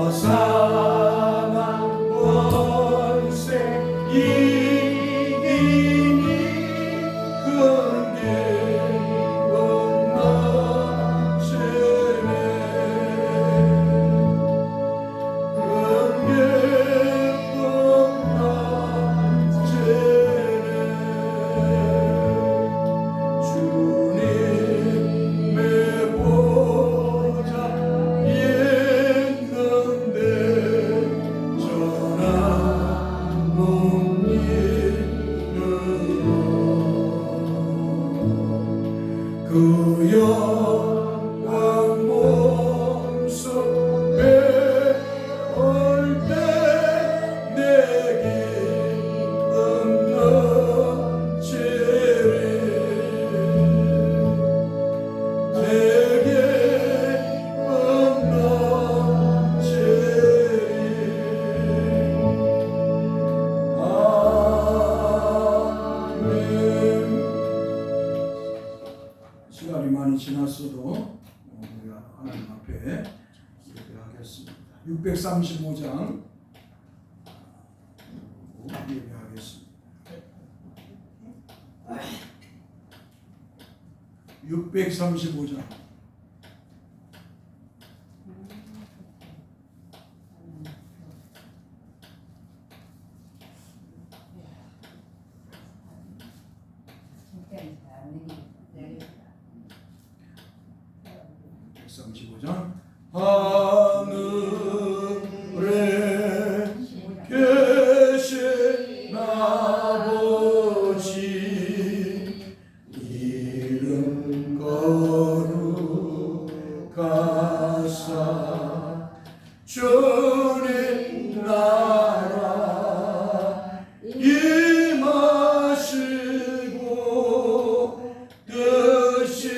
사망 권세 이기니 긍휼은 넘치네 주님의 보좌 있는데 전한 못 잃는 그 영광 몸소 배울 때 내게 넘치리 내게 넘치리. 시간이 많이 지났어도 우리가 하나님 앞에 예배하겠습니다. 635장 예배하겠습니다. 635장 하늘에 계신 아버지 이름 거룩하사 주님 나라 임하시고 뜻이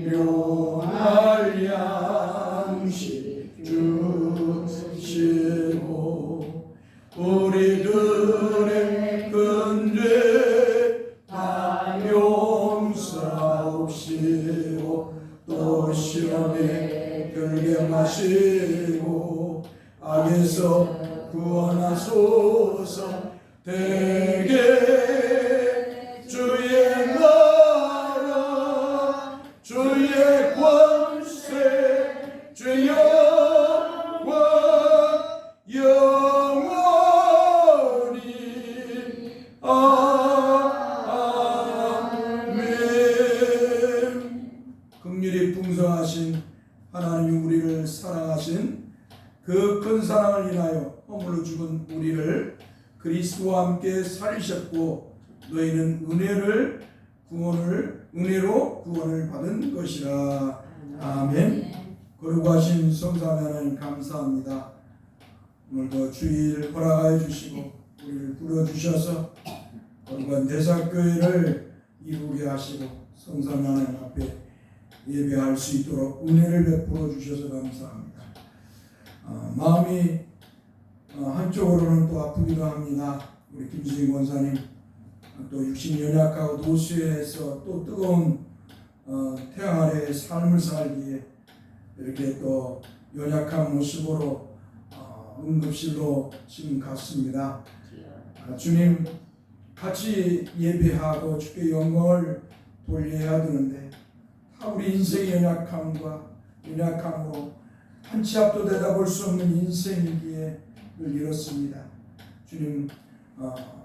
일용할 양식 주시고 우리들의 근죄 다 용서하옵시고 또 시험에 들게 마시고 악에서 구원하소서. 대개 주의 나라 주의 권세 주의 영광 영원히 아멘. 긍휼이 풍성하신 하나님 우리를 사랑하신 그 큰 사랑을 인하여 허물로 죽은 우리를 그리스도와 함께 살리셨고 너희는 은혜로 구원을 받은 것이라. 아멘. 거룩하신 성삼위 하나님 감사합니다. 오늘도 주일 허락하여 주시고 우리를 부르주셔서 거룩한 대사교회를 이루게 하시고 성삼위 하나님 앞에 예배할 수 있도록 은혜를 베풀어 주셔서 감사합니다. 마음이 한쪽으로는 또 아프기도 합니다. 우리 김수희 권사님 또 육신 연약하고 노쇠해서 또 뜨거운 태양 아래의 삶을 살기에 이렇게 또 연약한 모습으로 응급실로 지금 갔습니다. 주님 같이 예배하고 주께 영광을 돌려야 되는데 우리 인생의 연약함으로 한 치 앞도 내다볼 수 없는 인생이기에 잃었습니다. 주님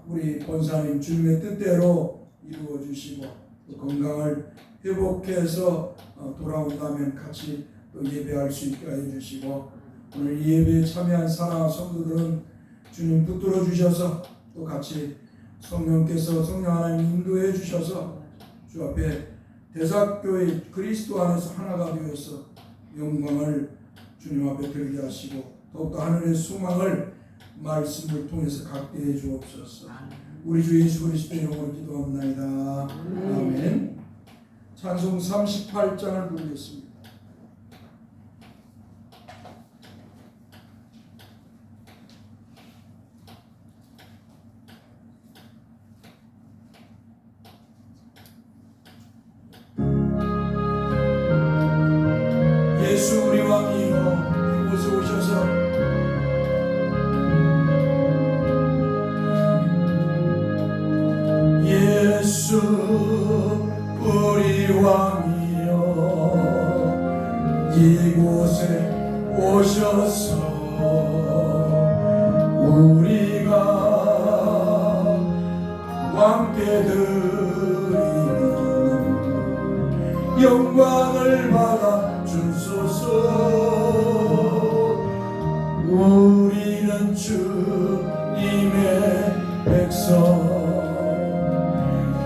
우리 권사님 주님의 뜻대로 이루어 주시고 또 건강을 회복해서 돌아온다면 같이 또 예배할 수 있게 해 주시고 오늘 이 예배에 참여한 사랑하는 성도들은 주님 붙들어 주셔서 또 같이 성령께서 성령 하나님 인도해 주셔서 주 앞에 대사교회 그리스도 안에서 하나가 되어서 영광을 주님 앞에 들게 하시고 더욱더 하늘의 소망을 말씀을 통해서 갖게 해 주옵소서. 우리 주 예수 그리스도의 이름으로 기도합나이다. 아멘. 찬송 38장을 부르겠습니다. 우리 왕이여 이곳에 오셔서 우리가 왕께 드리는 영광을 받아 주소서. 우리는 주님의 백성,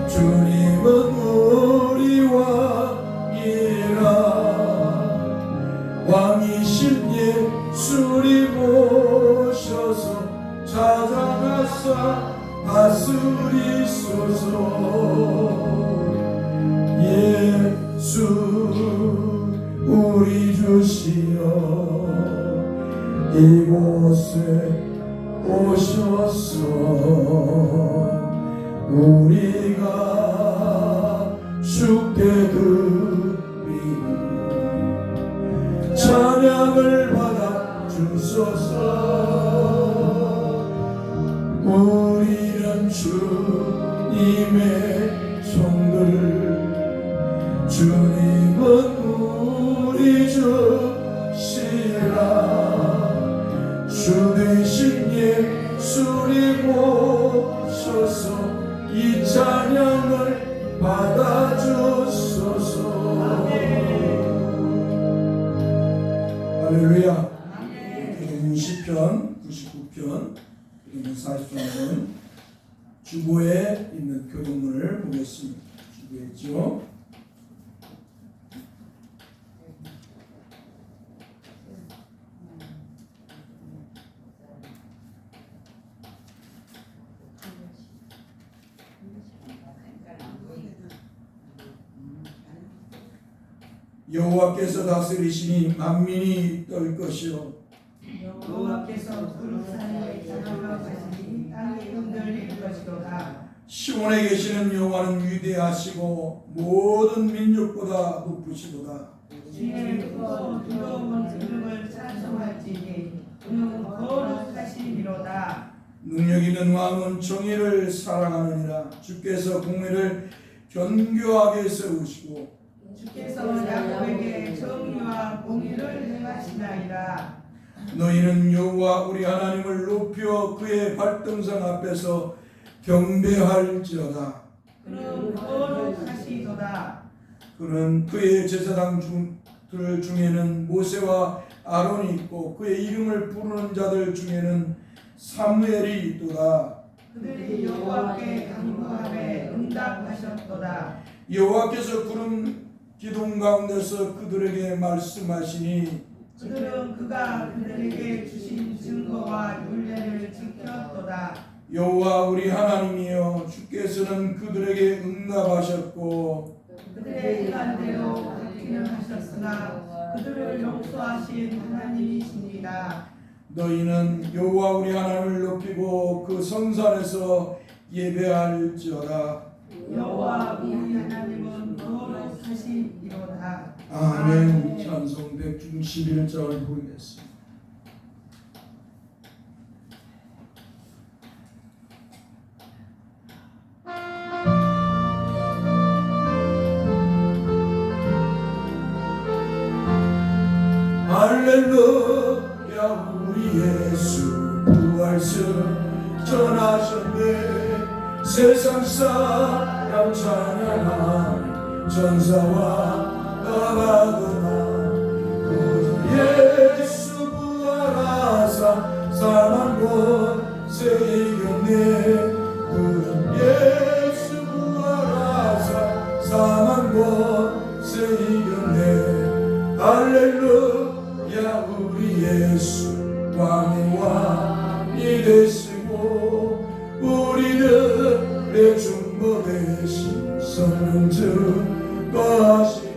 주님은 우리 왕이라. 왕이신 예수님 오셔서 찾아가사 다스리소서. 예수 우리 주시여 이곳에 오셔서 우리가 주께 드리는 찬양을 받아 주소서. 우리는 주님의 종들, 주님은 우리 주시라. 주 되신 예수님 오셔서 이 찬양을 받아주소서. 할렐루야. 시편 99편 43편 주보에 있는 교동문을 보겠습니다. 주보에 있죠. 여호와께서 다스리시니 만민이 떨 것이요 여호와께서 푸른 산에 장엄하시니 땅이 흔들릴 것이로다. 시온에 계시는 여호와는 위대하시고 모든 민족보다 높으시도다. 주의 크고 두려운 이름을 찬송할지니 그는 거룩하시니로다. 능력 있는 왕은 정의를 사랑하느니라. 주께서 공의를 견고하게 세우시고 주께서 야곱에게 정의와 공의를 행하시나이다. 너희는 여호와 우리 하나님을 높여 그의 발등상 앞에서 경배할지어다. 그는 거룩하시도다. 그는 그의 제사장들 중에는 모세와 아론이 있고 그의 이름을 부르는 자들 중에는 사무엘이 있도다. 그들이 여호와께 간구하되 응답하셨도다. 여호와께서 구름 기둥 가운데서 그들에게 말씀하시니 그들은 그가 그들에게 주신 증거와 율례를 지켰도다. 여호와 우리 하나님이여 주께서는 그들에게 응답하셨고 그들의 일관대로 갚기는 하셨으나 그들을 용서하신 하나님이십니다. 너희는 여호와 우리 하나님을 높이고 그 성산에서 예배할지어다. 여호와 우리 하나님은 거룩하시리로다. 아멘. 찬송 161절 보겠습니다. 할렐루야 우리 예수 부활승 전하셨네. 세상 사람 찬양하니 전사와 나가거나 그 예수 부활하사 사망 곳에 이겼네. 그 예수 부활하사 사망 곳에 이겼네. 할렐루야 우리 예수 왕의 왕이 되시고 우리들의 중보 되신 성령 증거하시네.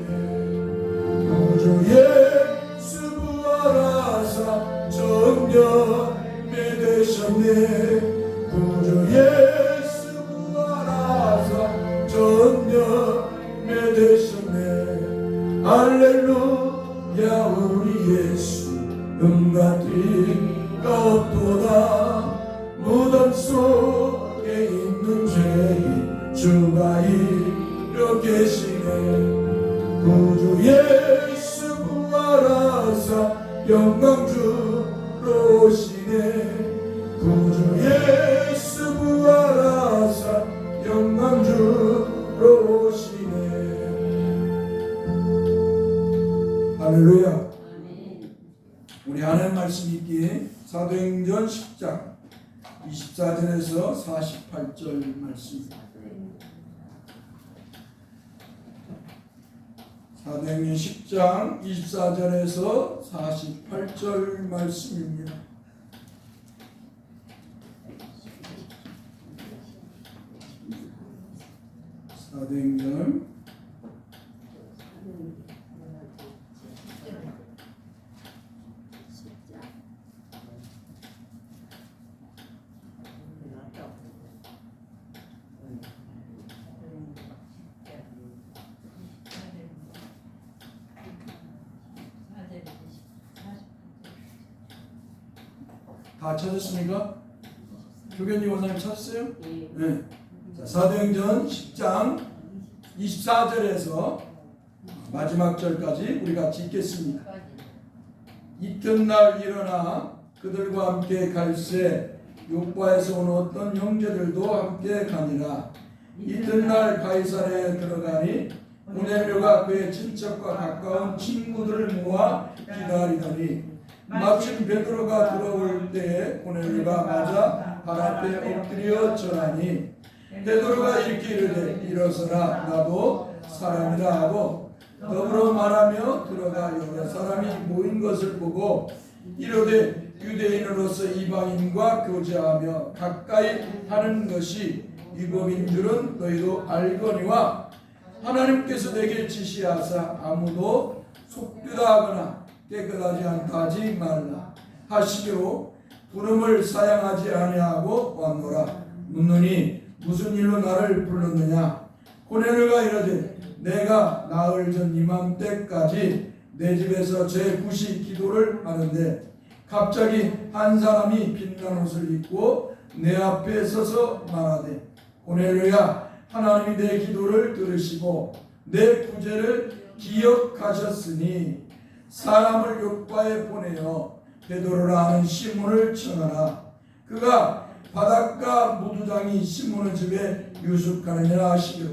구주 예수 부활하사 정령이 되셨네. 구주 예수 부활하사 정령이 되셨네. 할렐루야 우리 예수 같으리가 없도다. 무덤 속에 있는 죄인 주가 일어 계시네. 구주 예수 부활하사 영광 주러 오시네. 구주 예수 부활하사 영광 주러 오시네. 할렐루야. 우리 하나님 말씀 읽기 사도행전 10장 24절에서 48절 말씀입니다. 사도행전 10장 24절에서 48절 말씀입니다. 사도행전 다 찾았습니까? 교견님 원사님 찾았어요? 네. 자, 사도행전 10장 24절에서 마지막 절까지 우리 같이 읽겠습니다. 이튿날 일어나 그들과 함께 갈새 욥바에서 온 어떤 형제들도 함께 가니라. 이튿날 가이사랴에 들어가니 고넬료가 그의 친척과 가까운 친구들을 모아 기다리더니 마침 베드로가 들어올 때에 고넬료가 맞아 발 앞에 엎드려 절하니 베드로가 이렇게 이르되 일어서라 나도 사람이라 하고 더불어 말하며 들어가 여러 사람이 모인 것을 보고 이르되 유대인으로서 이방인과 교제하며 가까이 하는 것이 율법인 줄은 너희도 알거니와 하나님께서 내게 지시하사 아무도 속되다 하거나 깨끗하지 않다 하지 말라 하시기로 부름을 사양하지 아니하고 왔노라. 묻노니 무슨 일로 나를 불렀느냐. 고넬료가 이르되 내가 나흘 전 이맘때까지 내 집에서 제9시 기도를 하는데 갑자기 한 사람이 빛난 옷을 입고 내 앞에 서서 말하되 고넬료야 하나님이 내 기도를 들으시고 내 구제를 기억하셨으니 사람을 욥바에 보내어 베드로라 하는 시몬을 청하라. 그가 바닷가 무두장이 시몬의 집에 유숙하느니라 하시기로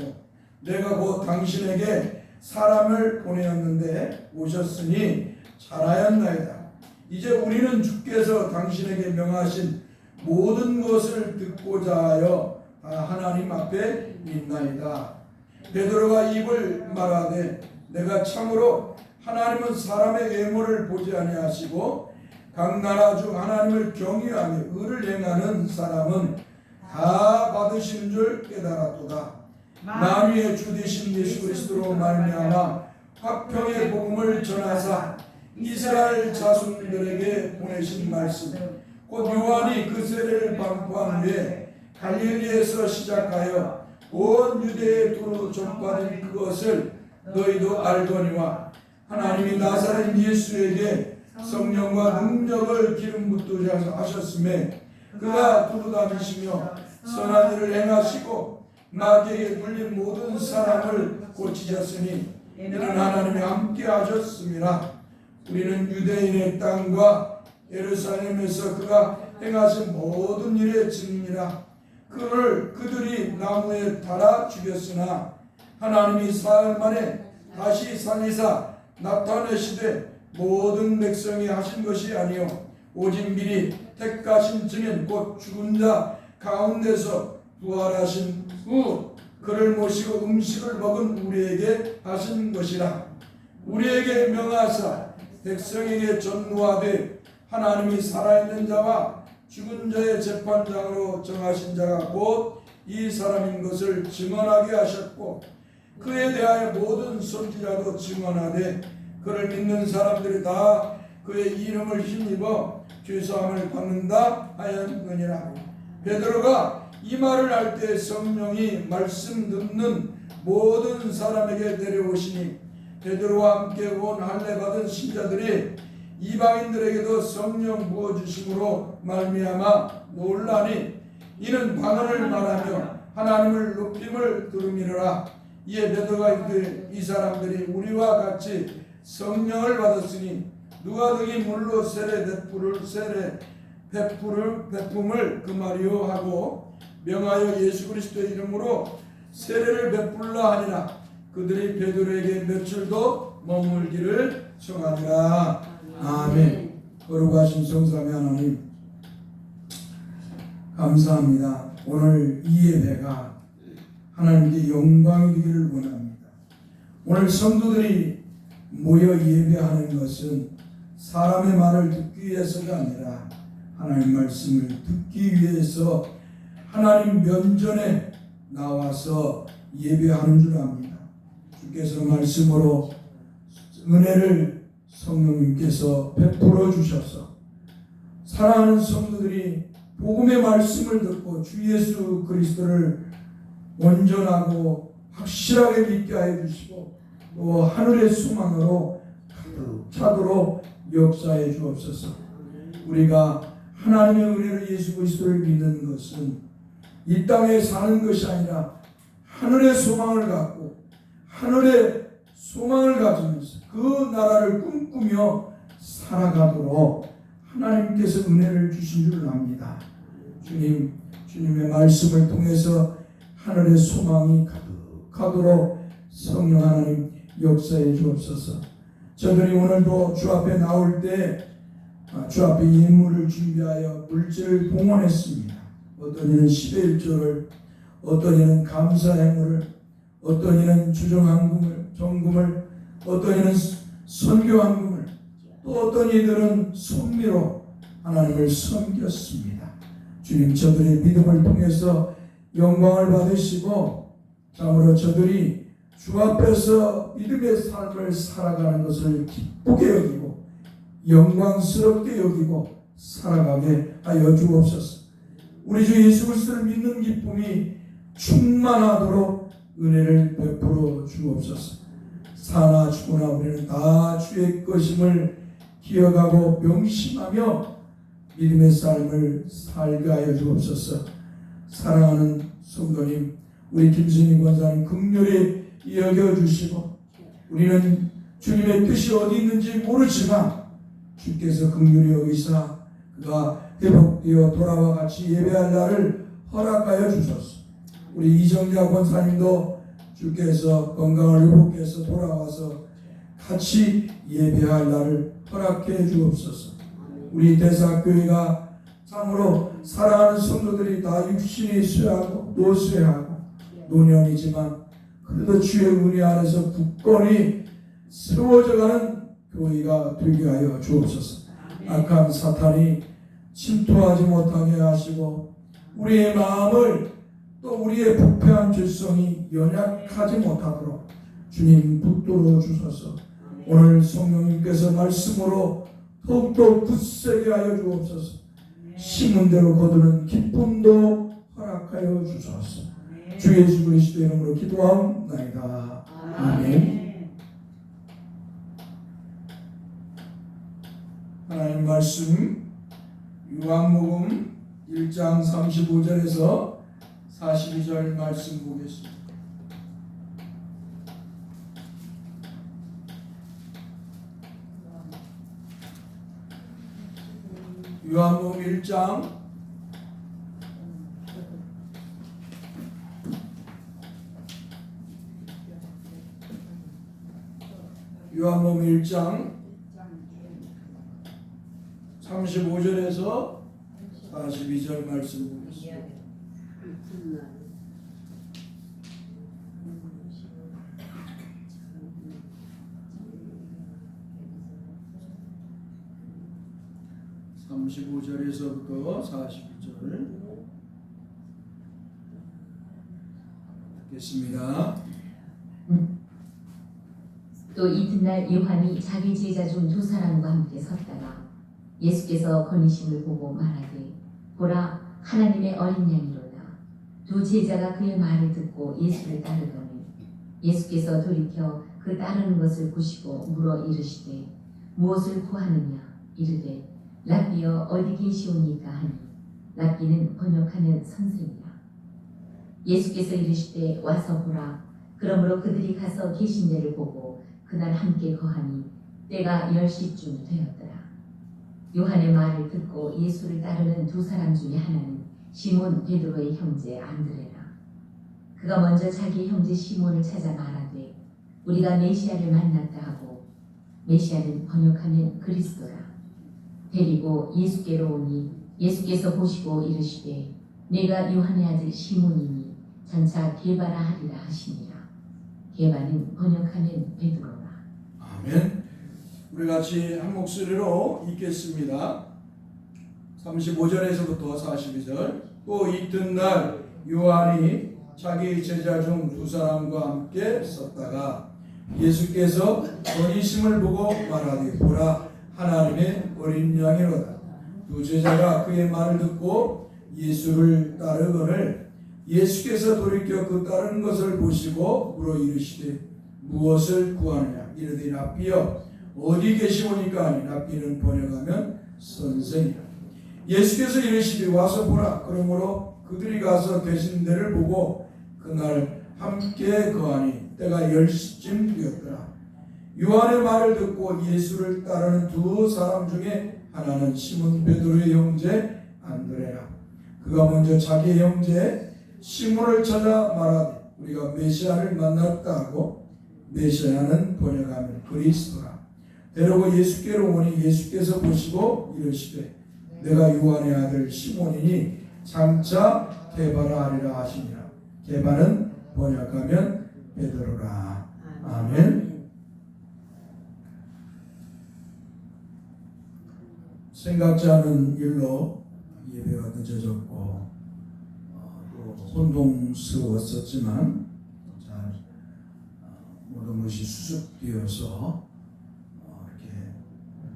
내가 곧 당신에게 사람을 보내었는데 오셨으니 잘하였나이다. 이제 우리는 주께서 당신에게 명하신 모든 것을 듣고자 하여 하나님 앞에 있나이다. 베드로가 입을 말하되 내가 참으로 하나님은 사람의 외모를 보지 아니하시고 각 나라 중 하나님을 경외하며 의를 행하는 사람은 다 받으신 줄 깨달았도다. 만유의 주 되신 예수 그리스도로 말미암아 화평의 복음을 전하사 이스라엘 자손들에게 보내신 말씀 곧 요한이 그 세례를 방포한 후에 갈릴리에서 시작하여 온 유대에 두루 전파된 그것을 너희도 알거니와 하나님이 나사렛 예수에게 성령과 능력을 기름 붓도록 하셨음에 그가 두루 다니시며 선한 일을 행하시고 마귀에게 물린 모든 사람을 고치셨으니 이는 하나님이 함께 하셨음이라. 우리는 유대인의 땅과 예루살렘에서 그가 행하신 모든 일의 증인이라. 그들이 나무에 달아 죽였으나 하나님이 사흘 만에 다시 살리사 나타내시되 모든 백성이 하신 것이 아니요 오직 미리 택하신 증인 곧 죽은 자 가운데서 부활하신 후 그를 모시고 음식을 먹은 우리에게 하신 것이라. 우리에게 명하사 백성에게 전무하되 하나님이 살아있는 자와 죽은 자의 재판장으로 정하신 자가 곧 이 사람인 것을 증언하게 하셨고 그에 대하여 모든 선지자도 증언하되 그를 믿는 사람들이 다 그의 이름을 힘입어 죄사함을 받는다 하였느니라. 베드로가 이 말을 할 때 성령이 말씀 듣는 모든 사람에게 내려오시니 베드로와 함께 온 할례 받은 신자들이 이방인들에게도 성령 부어주심으로 말미암아 놀라니 이는 방언을 말하며 하나님을 높임을 들음이라. 이에 베드로가 이 사람들이 우리와 같이 성령을 받았으니 누가 등이 물로 세례 베품을 금하리요 하고 명하여 예수 그리스도의 이름으로 세례를 베풀라 하니라. 그들이 베드로에게 며칠도 머물기를 청하니라. 아멘. 거룩하신 성삼위 하나님 감사합니다. 오늘 이 예배가 하나님께 영광이 되기를 원합니다. 오늘 성도들이 모여 예배하는 것은 사람의 말을 듣기 위해서가 아니라 하나님 말씀을 듣기 위해서 하나님 면전에 나와서 예배하는 줄 압니다. 주께서 말씀으로 은혜를 성령님께서 베풀어 주셔서 사랑하는 성도들이 복음의 말씀을 듣고 주 예수 그리스도를 온전하고 확실하게 믿게 하여 주시고 또 하늘의 소망으로 가득 차도록 역사해 주옵소서. 우리가 하나님의 은혜로 예수 그리스도를 믿는 것은 이 땅에 사는 것이 아니라 하늘의 소망을 갖고 하늘의 소망을 가지면서 그 나라를 꿈꾸며 살아가도록 하나님께서 은혜를 주신 줄 압니다. 주님의 말씀을 통해서 하늘의 소망이 가득하도록 성령 하나님 역사해 주옵소서. 저들이 오늘도 주 앞에 나올 때 주 앞에 예물을 준비하여 물질을 봉헌했습니다. 어떤 이는 11조를, 어떤 이는 감사행물을, 어떤 이는 주정한금을, 정금을, 어떤 이는 선교한금을, 또 어떤 이들은 손미로 하나님을 섬겼습니다. 주님, 저들의 믿음을 통해서 영광을 받으시고 참으로 저들이 주 앞에서 믿음의 삶을 살아가는 것을 기쁘게 여기고 영광스럽게 여기고 살아가게 하여 주옵소서. 우리 주 예수 그리스도를 믿는 기쁨이 충만하도록 은혜를 베풀어 주옵소서. 사나 죽으나 우리는 다 주의 것임을 기억하고 명심하며 믿음의 삶을 살게 하여 주옵소서. 사랑하는 성도님, 우리 김순희 권사님 긍휼히 여겨주시고 우리는 주님의 뜻이 어디 있는지 모르지만 주께서 긍휼히 여기사 그가 회복되어 돌아와 같이 예배할 날을 허락하여 주소서. 우리 이정자 권사님도 주께서 건강을 회복해서 돌아와서 같이 예배할 날을 허락해 주옵소서. 우리 대사교회가 참으로 사랑하는 성도들이 다 육신이 쇠하고 노쇠하고 노년이지만 그래도 주의 은혜 안에서 굳건히 세워져가는 교회가 되게 하여 주옵소서. 악한 사탄이 침투하지 못하게 하시고 우리의 마음을 또 우리의 부패한 죄성이 연약하지 못하도록 주님 붙들어 주소서. 오늘 성령님께서 말씀으로 더욱더 굳세게 하여 주옵소서. 심은 대로 거두는 기쁨도 허락하여 주소서. 주 예수 그리스도 이름으로 기도하옵나이다. 아멘. 하나님 말씀 요한복음 1장 35절에서 42절 말씀 보겠습니다. 요한복음 1장 35절에서 42절 말씀 보겠습니다. (35절에서부터) (42절) 듣겠습니다. 또 이튿날 요한이 자기 제자 중 두 사람과 함께 섰다가 예수께서 거니심을 보고 말하되 보라 하나님의 어린 양이로다. 두 제자가 그의 말을 듣고 예수를 따르더니 예수께서 돌이켜 그 따르는 것을 보시고 물어 이르시되 무엇을 구하느냐. 이르되 랍비여 어디 계시오니까 하니 랍비는 번역하면 선생이라. 예수께서 이르시되 와서 보라 그러므로 그들이 가서 계신 데를 보고 그날 함께 거하니 때가 10시쯤 되었더라. 요한의 말을 듣고 예수를 따르는 두 사람 중에 하나는 시몬 베드로의 형제 안드레라. 그가 먼저 자기 형제 시몬을 찾아 말하되 우리가 메시아를 만났다 하고, 메시아는 번역하면 그리스도라. 데리고 예수께로 오니 예수께서 보시고 이르시되 내가 요한의 아들 시몬이니 장차 게바라 하리라 하시니라. 게바는 번역하면 베드로라. 아멘. 우리 같이 한 목소리로 읽겠습니다. 35절에서부터 42절. 또 이튿날 요한이 자기 제자 중 두 사람과 함께 섰다가 예수께서 번이심을 보고 말하되 보라 하나님의 어린 양이로다. 두 제자가 그의 말을 듣고 예수를 따르거늘 예수께서 돌이켜 그 따르는 것을 보시고 물어 이르시되 무엇을 구하느냐. 이르되 랍비여 어디 계시오니까 하니 랍비는 번역하면 선생이라. 예수께서 이르시되 와서 보라. 그러므로 그들이 가서 계신 데를 보고 그날 함께 거하니 때가 10시쯤 되었더라. 요한의 말을 듣고 예수를 따르는 두 사람 중에 하나는 시몬 베드로의 형제 안드레라. 그가 먼저 자기 형제 시몬을 찾아 말하되 우리가 메시아를 만났다 하고, 메시아는 번역하면 그리스도라. 데리고 예수께로 오니 예수께서 보시고 이르시되 내가 요한의 아들 시몬이니 장차 게바라 하리라 하시니라. 게바는 번역하면 베드로라. 아멘. 생각지 않은 일로 예배가 늦어졌고 또 혼동스러웠었지만 잘 모든 것이 수습되어서 이렇게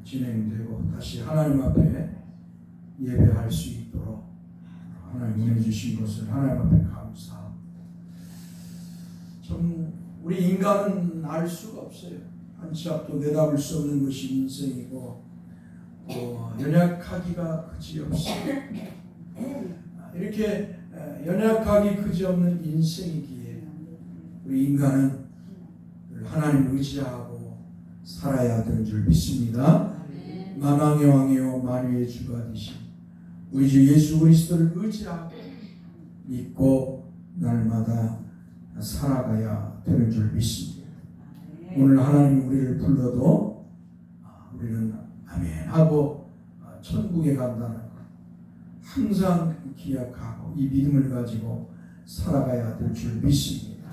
진행되고 다시 하나님 앞에 예배할 수 있도록 하나님 은혜 주신 것을 하나님 앞에 감사합니다. 참 우리 인간은 알 수가 없어요. 한치 앞도 내다볼 수 없는 것이 인생이고 또 연약하기가 그지없어요. 이렇게 연약하기 그지없는 인생이기에 우리 인간은 하나님을 의지하고 살아야 되는 줄 믿습니다. 만왕의 왕이요 만유의 주가 되신 우리 주 예수 그리스도를 의지하고 믿고 날마다 살아가야 되는 줄 믿습니다. 오늘 하나님이 우리를 불러도 우리는 아멘 하고 천국에 간다는 것 항상 기억하고 이 믿음을 가지고 살아가야 될 줄 믿습니다.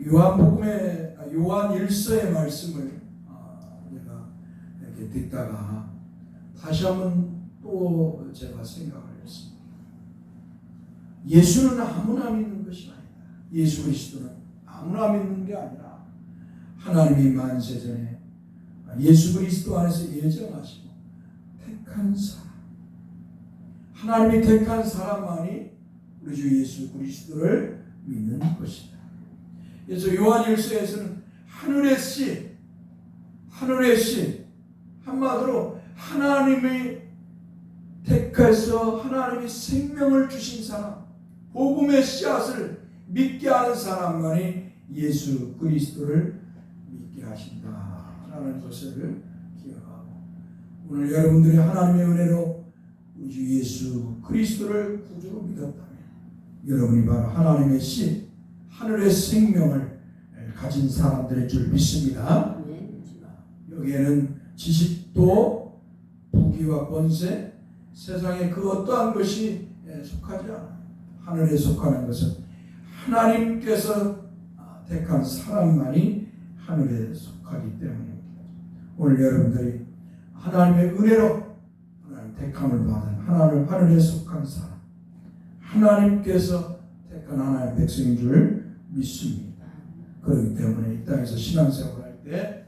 요한복음의 요한 1서의 말씀을 내가 이렇게 듣다가 다시 한번 또 제가 생각을 했습니다. 예수는 아무나 믿는 것이 아니다. 예수 그리스도는 아무나 믿는 게 아니라 하나님이 만세전에 예수 그리스도 안에서 예정하시고 택한 사람, 하나님이 택한 사람만이 우리 주 예수 그리스도를 믿는 것이다. 그래서 요한 1서에서는 하늘의 씨 한마디로 하나님이 택해서 하나님이 생명을 주신 사람, 복음의 씨앗을 믿게 하는 사람만이 예수 그리스도를 믿게 하신다라는 것을 기억하고, 오늘 여러분들이 하나님의 은혜로 우리 주 예수 그리스도를 구주로 믿었다면 여러분이 바로 하나님의 씨, 하늘의 생명을 가진 사람들인 줄 믿습니다. 여기에는 지식도 부귀와 권세, 세상의 그 어떠한 것이 속하지 않아요. 하늘에 속하는 것은 하나님께서 택한 사람만이 하늘에 속하기 때문입니다. 오늘 여러분들이 하나님의 은혜로 하나님 택함을 받은 하늘에 속한 사람, 하나님께서 택한 하나님의 백성인 줄 믿습니다. 그렇기 때문에 이 땅에서 신앙생활을 할 때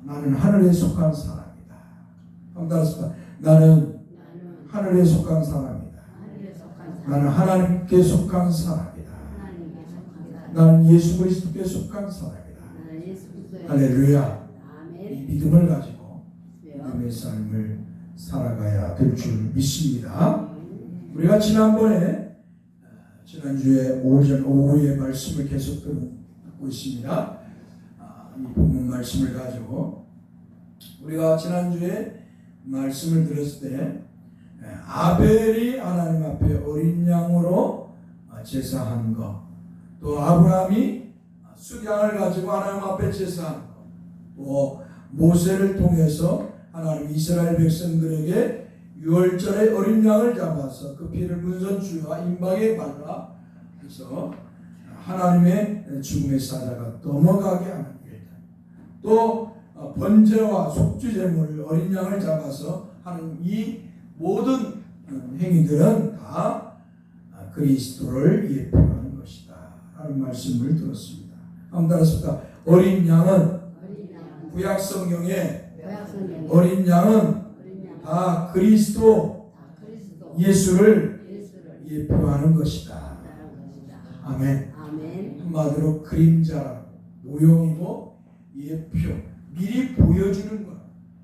나는 하늘에 속한 사람이다. 한번 따라서 나는 하늘에 속한 사람이다. 나는 하나님께 속한 사람이다. 나는 예수 그리스도께 속한 사람이다. 할렐루야. 이 믿음을 가지고 믿음의 삶을 살아가야 될 줄 믿습니다. 우리가 지난주에 오전 오후의 말씀을 계속 갖고 있습니다. 이 본문 말씀을 가지고 우리가 지난주에 말씀을 들었을 때 아벨이 하나님 앞에 어린 양으로 제사한 것, 또 아브라함이 수양을 가지고 하나님 앞에 제사한 것, 또 모세를 통해서 하나님 이스라엘 백성들에게 유월절에 어린 양을 잡아서 그 피를 문선주와 임박에 발라 그래서 하나님의 죽음의 사자가 넘어가게 하는 일, 또 번제와 속죄제물 어린 양을 잡아서 하는 이 모든 행위들은 다 그리스도를 예표하는 것이다 하는 말씀을 들었습니다. 한번 따라서 어린 양은 구약 성경에 어린 양은 다 그리스도 예수를 예표하는 것이다. 아멘. 한마디로 그림자라고, 모형이고 예표, 미리 보여주는 것.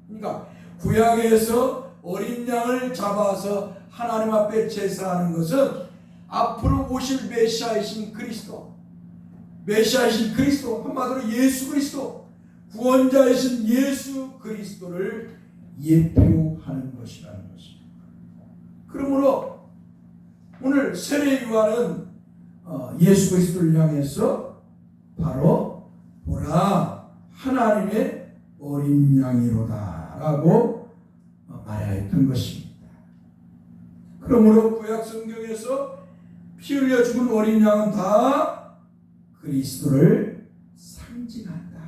그러니까 구약에서 어린 양을 잡아서 하나님 앞에 제사하는 것은 앞으로 오실 메시아이신 그리스도, 메시아이신 그리스도, 한마디로 예수 그리스도, 구원자이신 예수 그리스도를 예표하는 것이라는 것입니다. 그러므로 오늘 세례 요한은 예수 그리스도를 향해서 바로 보라 하나님의 어린 양이로다 라고 말하였던 것입니다. 그러므로 구약 성경에서 피 흘려 죽은 어린 양은 다 그리스도를 상징한다.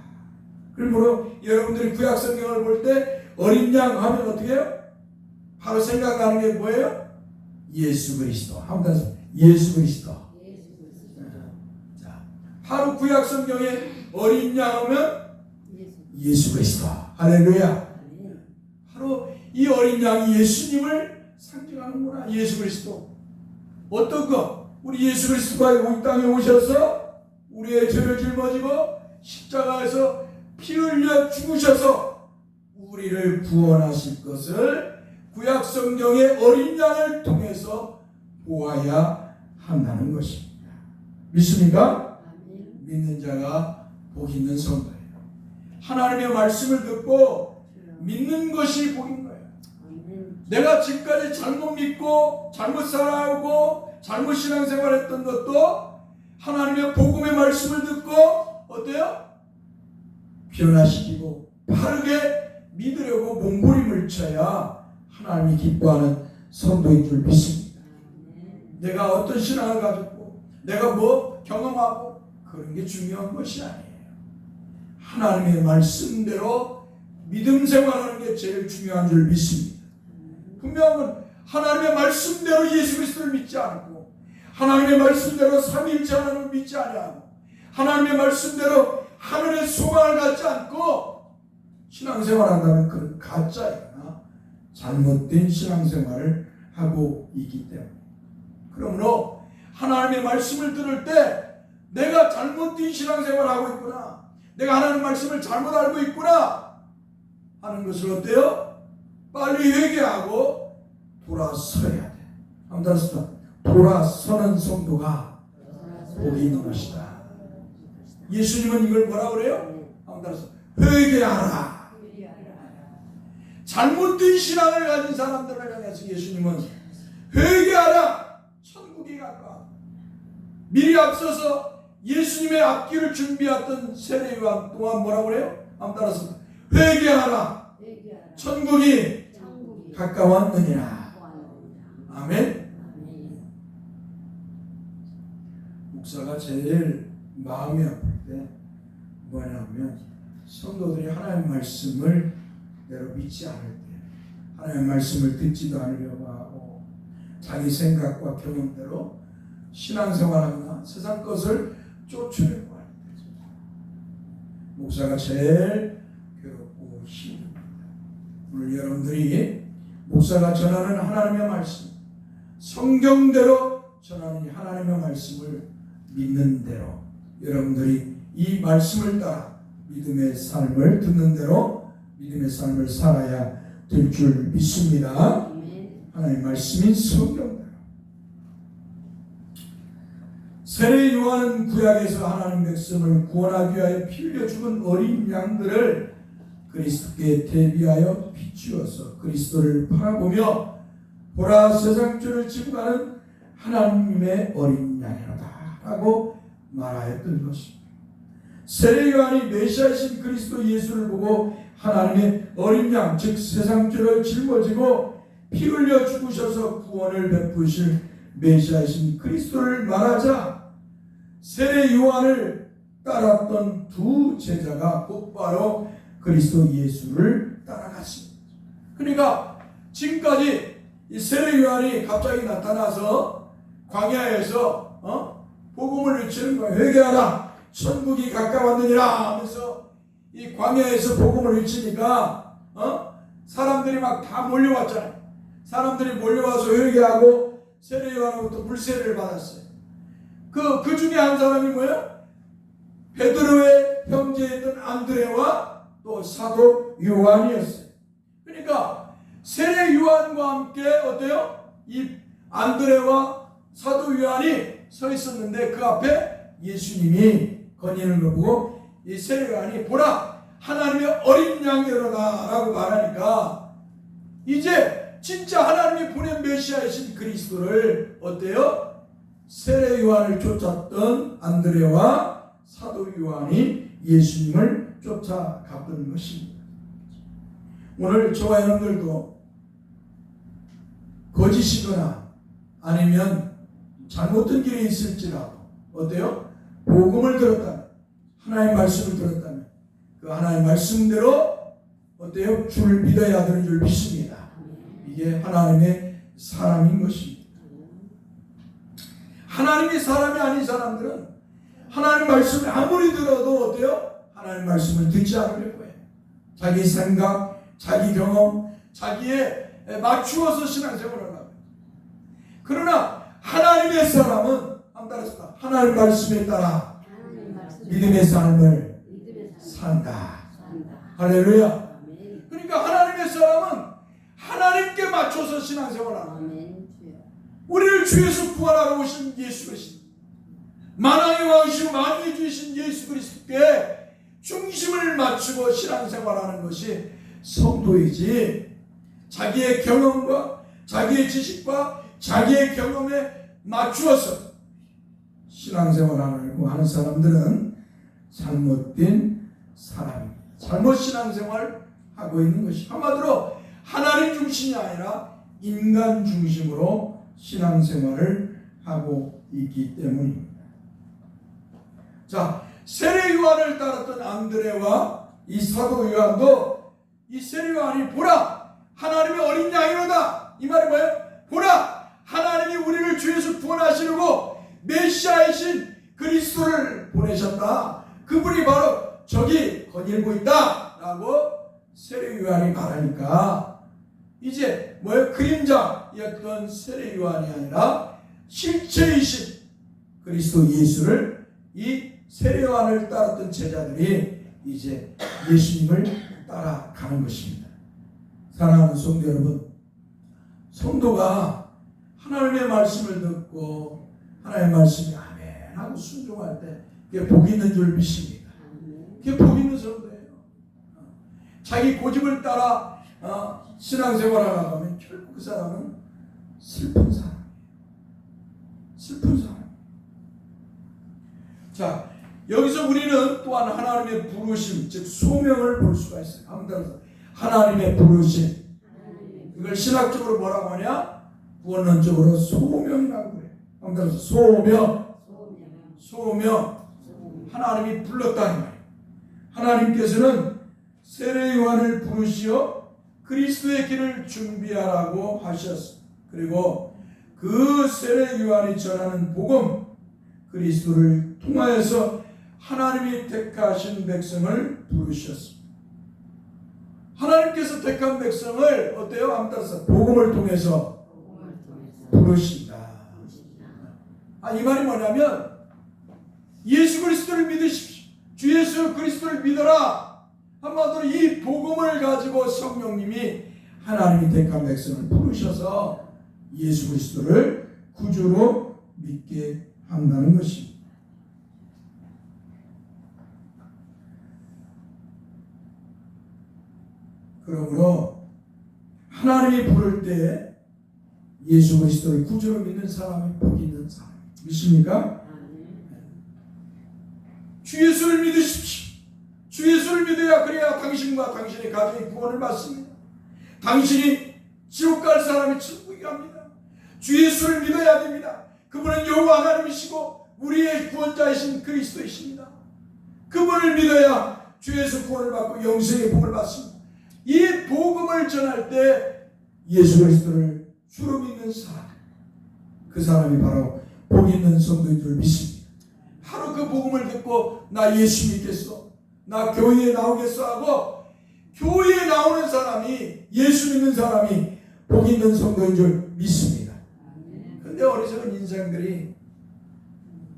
그러므로 여러분들이 구약 성경을 볼 때 어린 양 하면 어떻게 해요? 바로 생각나는 게 뭐예요? 예수 그리스도. 한번 더 예수 그리스도. 자, 바로 구약 성경에 어린 양 하면 예수 그리스도. 할렐루야. 바로 이 어린 양이 예수님을 상징하는구나. 예수 그리스도. 어떤 거? 우리 예수 그리스도가 이 땅에 오셔서 우리의 죄를 짊어지고 십자가에서 피 흘려 죽으셔서 우리를 구원하실 것을 구약 성경의 어린 양을 통해서 보아야 한다는 것입니다. 믿습니까? 믿는 자가 복 있는 성도예요. 하나님의 말씀을 듣고 믿는 것이 복인 거예요. 내가 지금까지 잘못 믿고 잘못 살아오고 잘못 신앙생활했던 것도 하나님의 복음의 말씀을 듣고 어때요? 변화시키고 바르게 믿으려고 몸부림을 쳐야 하나님이 기뻐하는 성도인 줄 믿습니다. 내가 어떤 신앙을 가졌고 내가 뭐 경험하고 그런 게 중요한 것이 아니에요. 하나님의 말씀대로 믿음 생활하는 게 제일 중요한 줄 믿습니다. 분명은 하나님의 말씀대로 예수 그리스도를 믿지 않고 하나님의 말씀대로 삼위일체 하나님을 믿지 아니하고 하나님의 말씀대로 하늘의 소망을 갖지 않고 신앙생활 한다면 그런 가짜이거나 잘못된 신앙생활을 하고 있기 때문에 그러므로 하나님의 말씀을 들을 때 내가 잘못된 신앙생활을 하고 있구나 내가 하나님의 말씀을 잘못 알고 있구나 하는 것을 어때요? 빨리 회개하고 돌아서야 돼. 한번 따라서 돌아서는 성도가 복이 있는 것이다. 예수님은 이걸 뭐라 그래요? 한번 따라서 회개하라. 잘못된 신앙을 가진 사람들을 향해서 예수님은 회개하라. 천국이 가까워. 미리 앞서서 예수님의 앞길을 준비했던 세례 요한 또한 뭐라 그래요? 한번 따라서 회개하라. 천국이 가까웠느니라. 아멘. 목사가 제일 마음이 아플 때 뭐냐면 성도들이 하나님의 말씀을 내로 믿지 않을 때 하나님의 말씀을 듣지도 않으려고 하고 자기 생각과 경험대로 신앙생활하거나 세상 것을 쫓으려고 할 때 목사가 제일 괴롭고 힘듭니다. 오늘 여러분들이 목사가 전하는 하나님의 말씀 성경대로 전하는 하나님의 말씀을 믿는 대로 여러분들이 이 말씀을 따라 믿음의 삶을 듣는 대로 믿음의 삶을 살아야 될 줄 믿습니다. 하나님의 말씀인 성경대로 세례 요한은 구약에서 하나님 백성을 구원하기 위하여 피 흘려 죽은 어린 양들을 그리스도께 대비하여 비추어서 그리스도를 바라보며 보라 세상 죄를 지고 가는 하나님의 어린 양이로다 라고 말하였던 것입니다. 세례 요한이 메시아이신 그리스도 예수를 보고 하나님의 어린 양, 즉 세상 죄를 짊어지고 피 흘려 죽으셔서 구원을 베푸실 메시아이신 그리스도를 말하자 세례 요한을 따랐던 두 제자가 곧바로 그리스도 예수를 따라갔습니다. 그러니까 지금까지 이 세례 요한이 갑자기 나타나서 광야에서 복음을 외치는 거예요. 회개하라 천국이 가까웠느니라 하면서 이 광야에서 복음을 외치니까 사람들이 막 다 몰려왔잖아요. 사람들이 몰려와서 회개하고 세례 요한으로부터 물세례를 받았어요. 그 중에 한 사람이 뭐예요? 베드로의 형제였던 안드레와 또 사도 요한이었어요. 그러니까 세례 요한과 함께 어때요? 이 안드레와 사도 요한이 서 있었는데 그 앞에 예수님이 거니는 걸 보고 이 세례 요한이 보라 하나님의 어린 양이로다 라고 말하니까 이제 진짜 하나님이 보낸 메시아이신 그리스도를 어때요? 세례 요한을 쫓았던 안드레와 사도 요한이 예수님을 쫓아갔던 것입니다. 오늘 저와 여러분들도 거짓이거나 아니면 잘못된 길에 있을지라도 어때요? 복음을 들었다면 하나님의 말씀을 들었다면 그 하나님의 말씀대로 어때요? 주를 믿어야 되는 줄 믿습니다. 이게 하나님의 사람인 것입니다. 하나님이 사람이 아닌 사람들은 하나님 말씀을 아무리 들어도 어때요? 하나님 말씀을 듣지 않으려고 해요. 자기 생각, 자기 경험, 자기에 맞추어서 신앙생활을 합니다. 그러나 하나님의 사람은 따라서 하나님 말씀에 따라 믿음의 삶을 산다. 할렐루야. 그러니까 하나님의 사람은 하나님께 맞춰서 신앙생활을 합니다. 우리를 주에서 구원하러 오신 예수 그리스도, 만왕의 왕이시고 만유의 주이신 예수 그리스도께 중심을 맞추고 신앙생활하는 것이 성도이지 자기의 경험과 자기의 지식과 자기의 경험에 맞추어서 신앙생활하려고 하는 사람들은 잘못된 사람입니다. 잘못 신앙생활 하고 있는 것이 한마디로 하나님 중심이 아니라 인간 중심으로 신앙생활을 하고 있기 때문입니다. 자, 세례 요한을 따랐던 안드레와 이 사도 요한도 이 세례 요한이 보라 하나님의 어린 양이로다 이 말이 뭐예요? 보라 하나님이 우리를 주에서 구원하시려고 메시아이신 그리스도를 보내셨다. 그분이 바로 저기 거닐고 있다 라고 세례 요한이 말하니까 이제 뭐예요? 그림자였던 세례 요한이 아니라 실체이신 그리스도 예수를 이 세례 요한을 따랐던 제자들이 이제 예수님을 따라가는 것입니다. 사랑하는 성도 여러분, 성도가 하나님의 말씀을 듣고 하나님의 말씀이 아멘 하고 순종할 때 그게 복 있는 줄 믿습니다. 그게 복 있는 성도예요. 자기 고집을 따라 신앙생활을 하면 결국 그 사람은 슬픈 사람이에요. 슬픈 사람. 자, 여기서 우리는 또한 하나님의 부르심, 즉 소명을 볼 수가 있어요. 한번 따라서 하나님의 부르심. 이걸 신학적으로 뭐라고 하냐? 구원론적으로 소명이라고 그래요. 한번 따라서 소명. 하나님이 불렀다는 말이에요. 하나님께서는 세례 요한을 부르시어 그리스도의 길을 준비하라고 하셨습니다. 그리고 그 세례 요한이 전하는 복음, 그리스도를 통하여서 하나님이 택하신 백성을 부르셨습니다. 하나님께서 택한 백성을 어때요? 한번 따라서 복음을 통해서 부르신다. 이 말이 뭐냐면 예수 그리스도를 믿으십시오. 주 예수 그리스도를 믿어라. 한마디로 이 복음을 가지고 성령님이 하나님이 택한 백성을 부르셔서 예수 그리스도를 구주로 믿게 한다는 것입니다. 그러므로 하나님이 부를 때 예수 그리스도를 구주로 믿는 사람이 복이 있는 사람. 믿습니까? 주 예수를 믿으십시오. 주 예수를 믿어야 그래야 당신과 당신의 가정이 구원을 받습니다. 당신이 지옥 갈 사람이 천국에 갑니다. 주 예수를 믿어야 됩니다. 그분은 여호와 하나님이시고 우리의 구원자이신 그리스도이십니다. 그분을 믿어야 주 예수 구원을 받고 영생의 복을 받습니다. 이 복음을 전할 때 예수 그리스도를 주로 믿는 사람, 그 사람이 바로 복 있는 성도인 줄 믿습니다. 바로 그 복음을 듣고 나 예수 믿겠어, 나 교회에 나오겠어 하고 교회에 나오는 사람이, 예수 믿는 사람이 복 있는 성도인 줄 믿습니다. 근데 어리석은 인생들이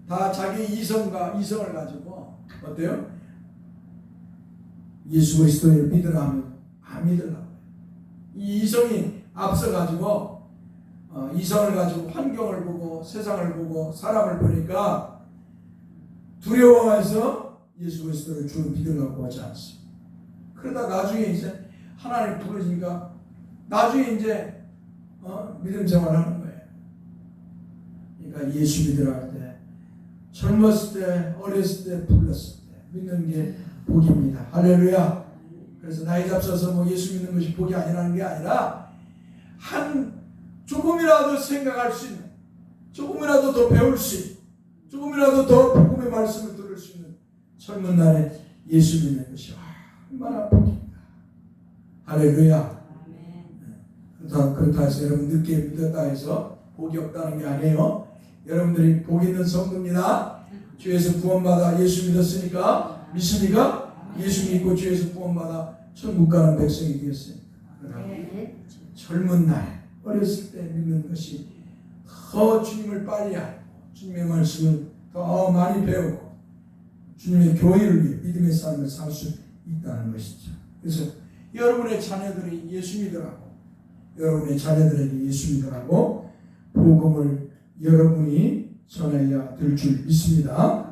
다 자기 이성을 가지고 어때요? 예수 그리스도를 믿으라 하면 안 믿으려고. 이 이성이 앞서가지고 이성을 가지고 환경을 보고 세상을 보고 사람을 보니까 두려워해서 예수 그리스도를 주로 믿으려고 하지 않습니다. 그러다 나중에 이제 하나님 부르니까 나중에 이제 믿음 생활하는 거예요. 그러니까 예수 믿으라 할 때 젊었을 때, 어렸을 때, 불렀을 때 믿는 게 복입니다. 할렐루야. 그래서 나이 잡숴서 뭐 예수 믿는 것이 복이 아니라는 게 아니라 조금이라도 생각할 수 있는, 조금이라도 더 배울 수 있는, 조금이라도 더 복음의 말씀을 들을 수 있는 젊은 날에 예수 믿는 것이 얼마나 복입니다. 할렐루야. 그렇다 해서 여러분 늦게 믿었다 해서 복이 없다는 게 아니에요. 여러분들이 복 있는 성도입니다. 주에서 구원받아 예수 믿었으니까, 믿습니까? 예수 믿고 주에서 구원받아 천국 가는 백성이 되었습니다. 젊은 날, 어렸을 때 믿는 것이 더 주님을 빨리 알고 주님의 말씀을 더 많이 배우고 주님의 교회를 위해 믿음의 삶을 살 수 있다는 것이죠. 그래서 여러분의 자녀들이 예수 믿으라고, 여러분의 자녀들에게 예수 믿으라고 복음을 여러분이 전해야 될 줄 믿습니다.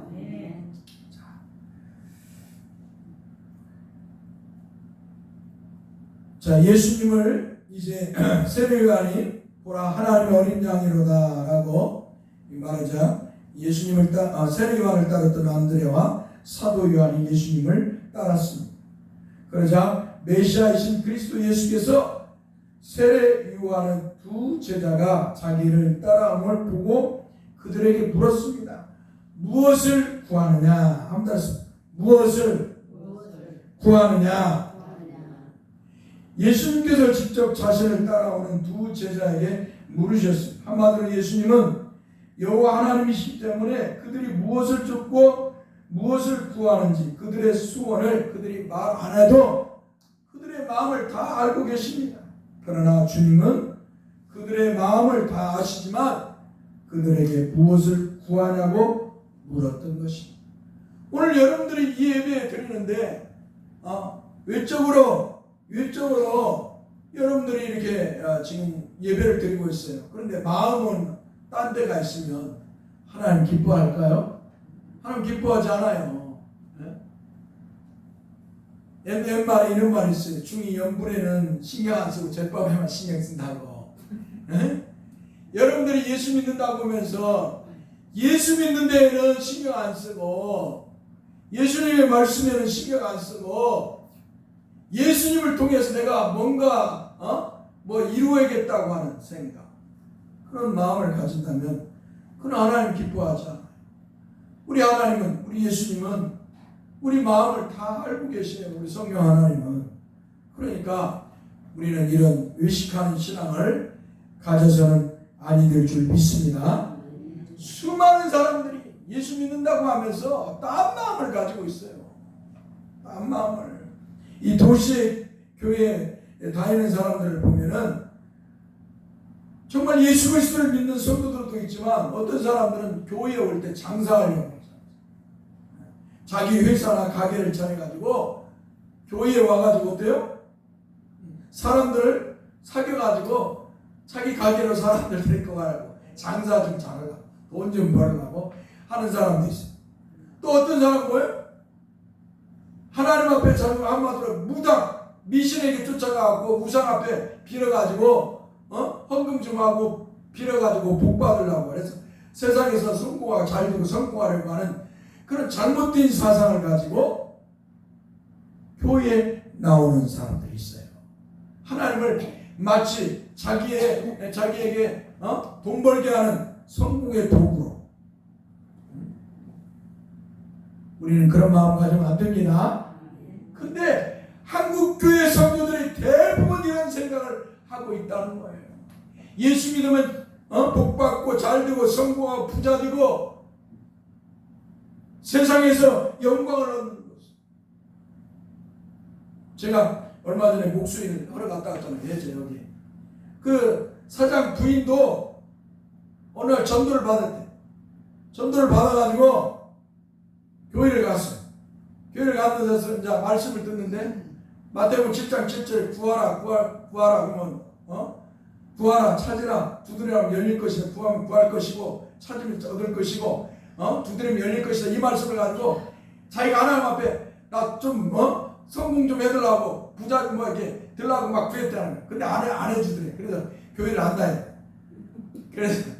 자, 예수님을 이제 세례요한이 보라 하나님의 어린 양이로다 라고 말하자 예수님을 세례요한을 따랐던 안드레와 사도 요한이 예수님을 따랐습니다. 그러자 메시아이신 그리스도 예수께서 세례요한의 두 제자가 자기를 따라옴을 보고 그들에게 물었습니다. 무엇을 구하느냐? 한번 다시 무엇을 구하느냐? 예수님께서 직접 자신을 따라오는 두 제자에게 물으셨습니다. 한마디로 예수님은 여호와 하나님이시기 때문에 그들이 무엇을 쫓고 무엇을 구하는지 그들의 소원을 그들이 말 안 해도 그들의 마음을 다 알고 계십니다. 그러나 주님은 그들의 마음을 다 아시지만 그들에게 무엇을 구하냐고 물었던 것입니다. 오늘 여러분들이 이 예배 드리는데 외적으로 여러분들이 이렇게 지금 예배를 드리고 있어요. 그런데 마음은 딴 데가 있으면 하나님 기뻐할까요? 하나님 기뻐하지 않아요. 옛말에 이런 말이 있어요. 중이 연불에는 신경 안 쓰고 젯밥에만 신경 쓴다고. 여러분들이 예수 믿는다고 하면서 예수 믿는 데에는 신경 안 쓰고 예수님의 말씀에는 신경 안 쓰고 예수님을 통해서 내가 뭔가 뭐 이루어야겠다고 하는 생각, 그런 마음을 가진다면 그건 하나님 기뻐하지 않아요. 우리 하나님은, 우리 예수님은 우리 마음을 다 알고 계시네요. 우리 성령 하나님은. 그러니까 우리는 이런 외식하는 신앙을 가져서는 아니 될 줄 믿습니다. 수많은 사람들이 예수 믿는다고 하면서 딴 마음을 가지고 있어요. 딴 마음을. 이 도시의 교회에 다니는 사람들을 보면은 정말 예수 그리스도를 믿는 성도들도 있지만 어떤 사람들은 교회에 올 때 장사하려고 해요. 자기 회사나 가게를 차려가지고 교회에 와가지고 어때요? 사람들을 사귀어가지고 자기 가게로 사람들 데리고 가라고 장사 좀 잘하라, 돈 좀 벌으려고 하는 사람도 있어요. 또 어떤 사람은 뭐예요? 하나님 앞에 자기가 한마디로 무당 미신에게 쫓아가고 우상 앞에 빌어가지고 헌금 좀 하고 빌어가지고 복 받으려고 그래서 세상에서 성공하고 잘 되고 성공하려고 하는 그런 잘못된 사상을 가지고 교회에 나오는 사람들이 있어요. 하나님을 마치 자기에게 돈 벌게 하는 성공의 도구로. 우리는 그런 마음 가지면 안 됩니다. 근데 한국 교회 성도들이 대부분 이런 생각을 하고 있다는 거예요. 예수 믿으면 복 받고 잘 되고 성공하고 부자 되고 세상에서 영광을 얻는 것. 제가 얼마 전에 목수인을 하러 갔다 왔잖아요. 여기 그 사장 부인도 어느 날 전도를 받았대. 전도를 받아가지고 교회를 갔어요. 교회를 가는 데서 이제 말씀을 듣는데 마태복음 7장 7절에 구하라 그러면 구하라 찾으라 두드리면 열릴 것이다. 구하면 구할 것이고 찾으면 얻을 것이고 두드리면 열릴 것이다. 이 말씀을 가지고 자기가 하나님 앞에 나 좀 성공 좀 해달라고 부자 뭐 이렇게 들라고 막 구했다는 거예요. 근데 안 해주더래. 그래서 교회를 안 다녀. 그래서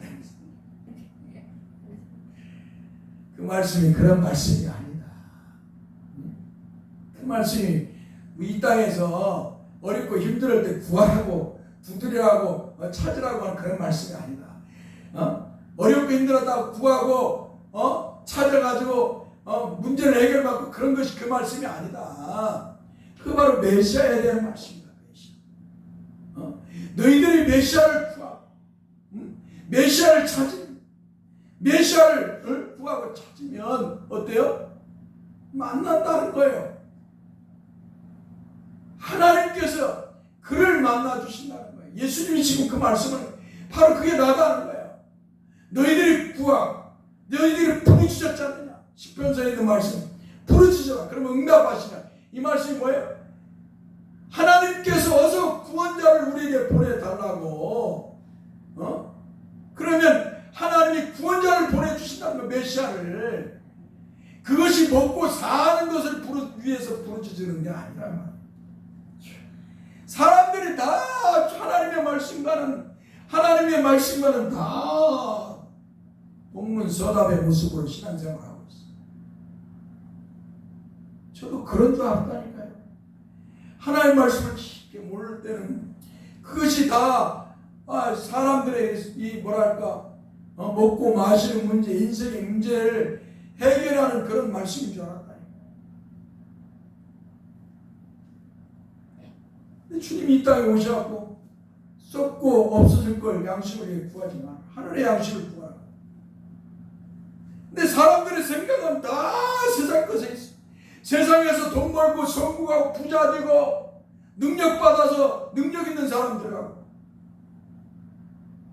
그 말씀이 그런 말씀이 아니다. 그 말씀이 이 땅에서 어렵고 힘들 때 구하라고 두드리라고 찾으라고 하는 그런 말씀이 아니다. 어렵고 힘들었다고 구하고 찾아가지고 문제를 해결받고 그런 것이 그 말씀이 아니다. 그 바로 메시아에 대한 말씀이다. 메시아. 너희들이 메시아를 구하고 메시아를 찾으면 메시아를 구하고 찾으면 어때요? 만난다는 거예요. 하나님께서 그를 만나 주신다는 거예요. 예수님이 지금 그 말씀을 바로 그게 나다는 거예요. 너희들이 구하고 너희들이 부르짖었지 않느냐. 시편서에 있는 말씀 부르짖어라. 그러면 응답하시냐. 이 말씀이 뭐예요? 하나님께서 어서 구원자를 우리에게 보내달라고 그러면 하나님이 구원자를 보내주신다는 거. 메시아를. 그것이 먹고 사는 것을 위해서 부르짖는 게 아니란 말이에요. 사람들이 다 하나님의 말씀과는 다 동문서답의 모습으로 신앙생활하고 있어요. 저도 그런 줄 알았다니까요. 하나님의 말씀을 깊게 모를 때는 그것이 다 사람들의 이 뭐랄까 먹고 마시는 문제, 인생의 문제를 해결하는 그런 말씀인 줄 알았다니까요. 주님이 이 땅에 오셔갖고 썩고 없어질 걸 양식을 구하지 마. 하늘의 양식을 구하라. 근데 사람들의 생각은 다 세상 것에 있어. 세상에서 돈 벌고 성공하고 부자 되고 능력 받아서 능력 있는 사람들하고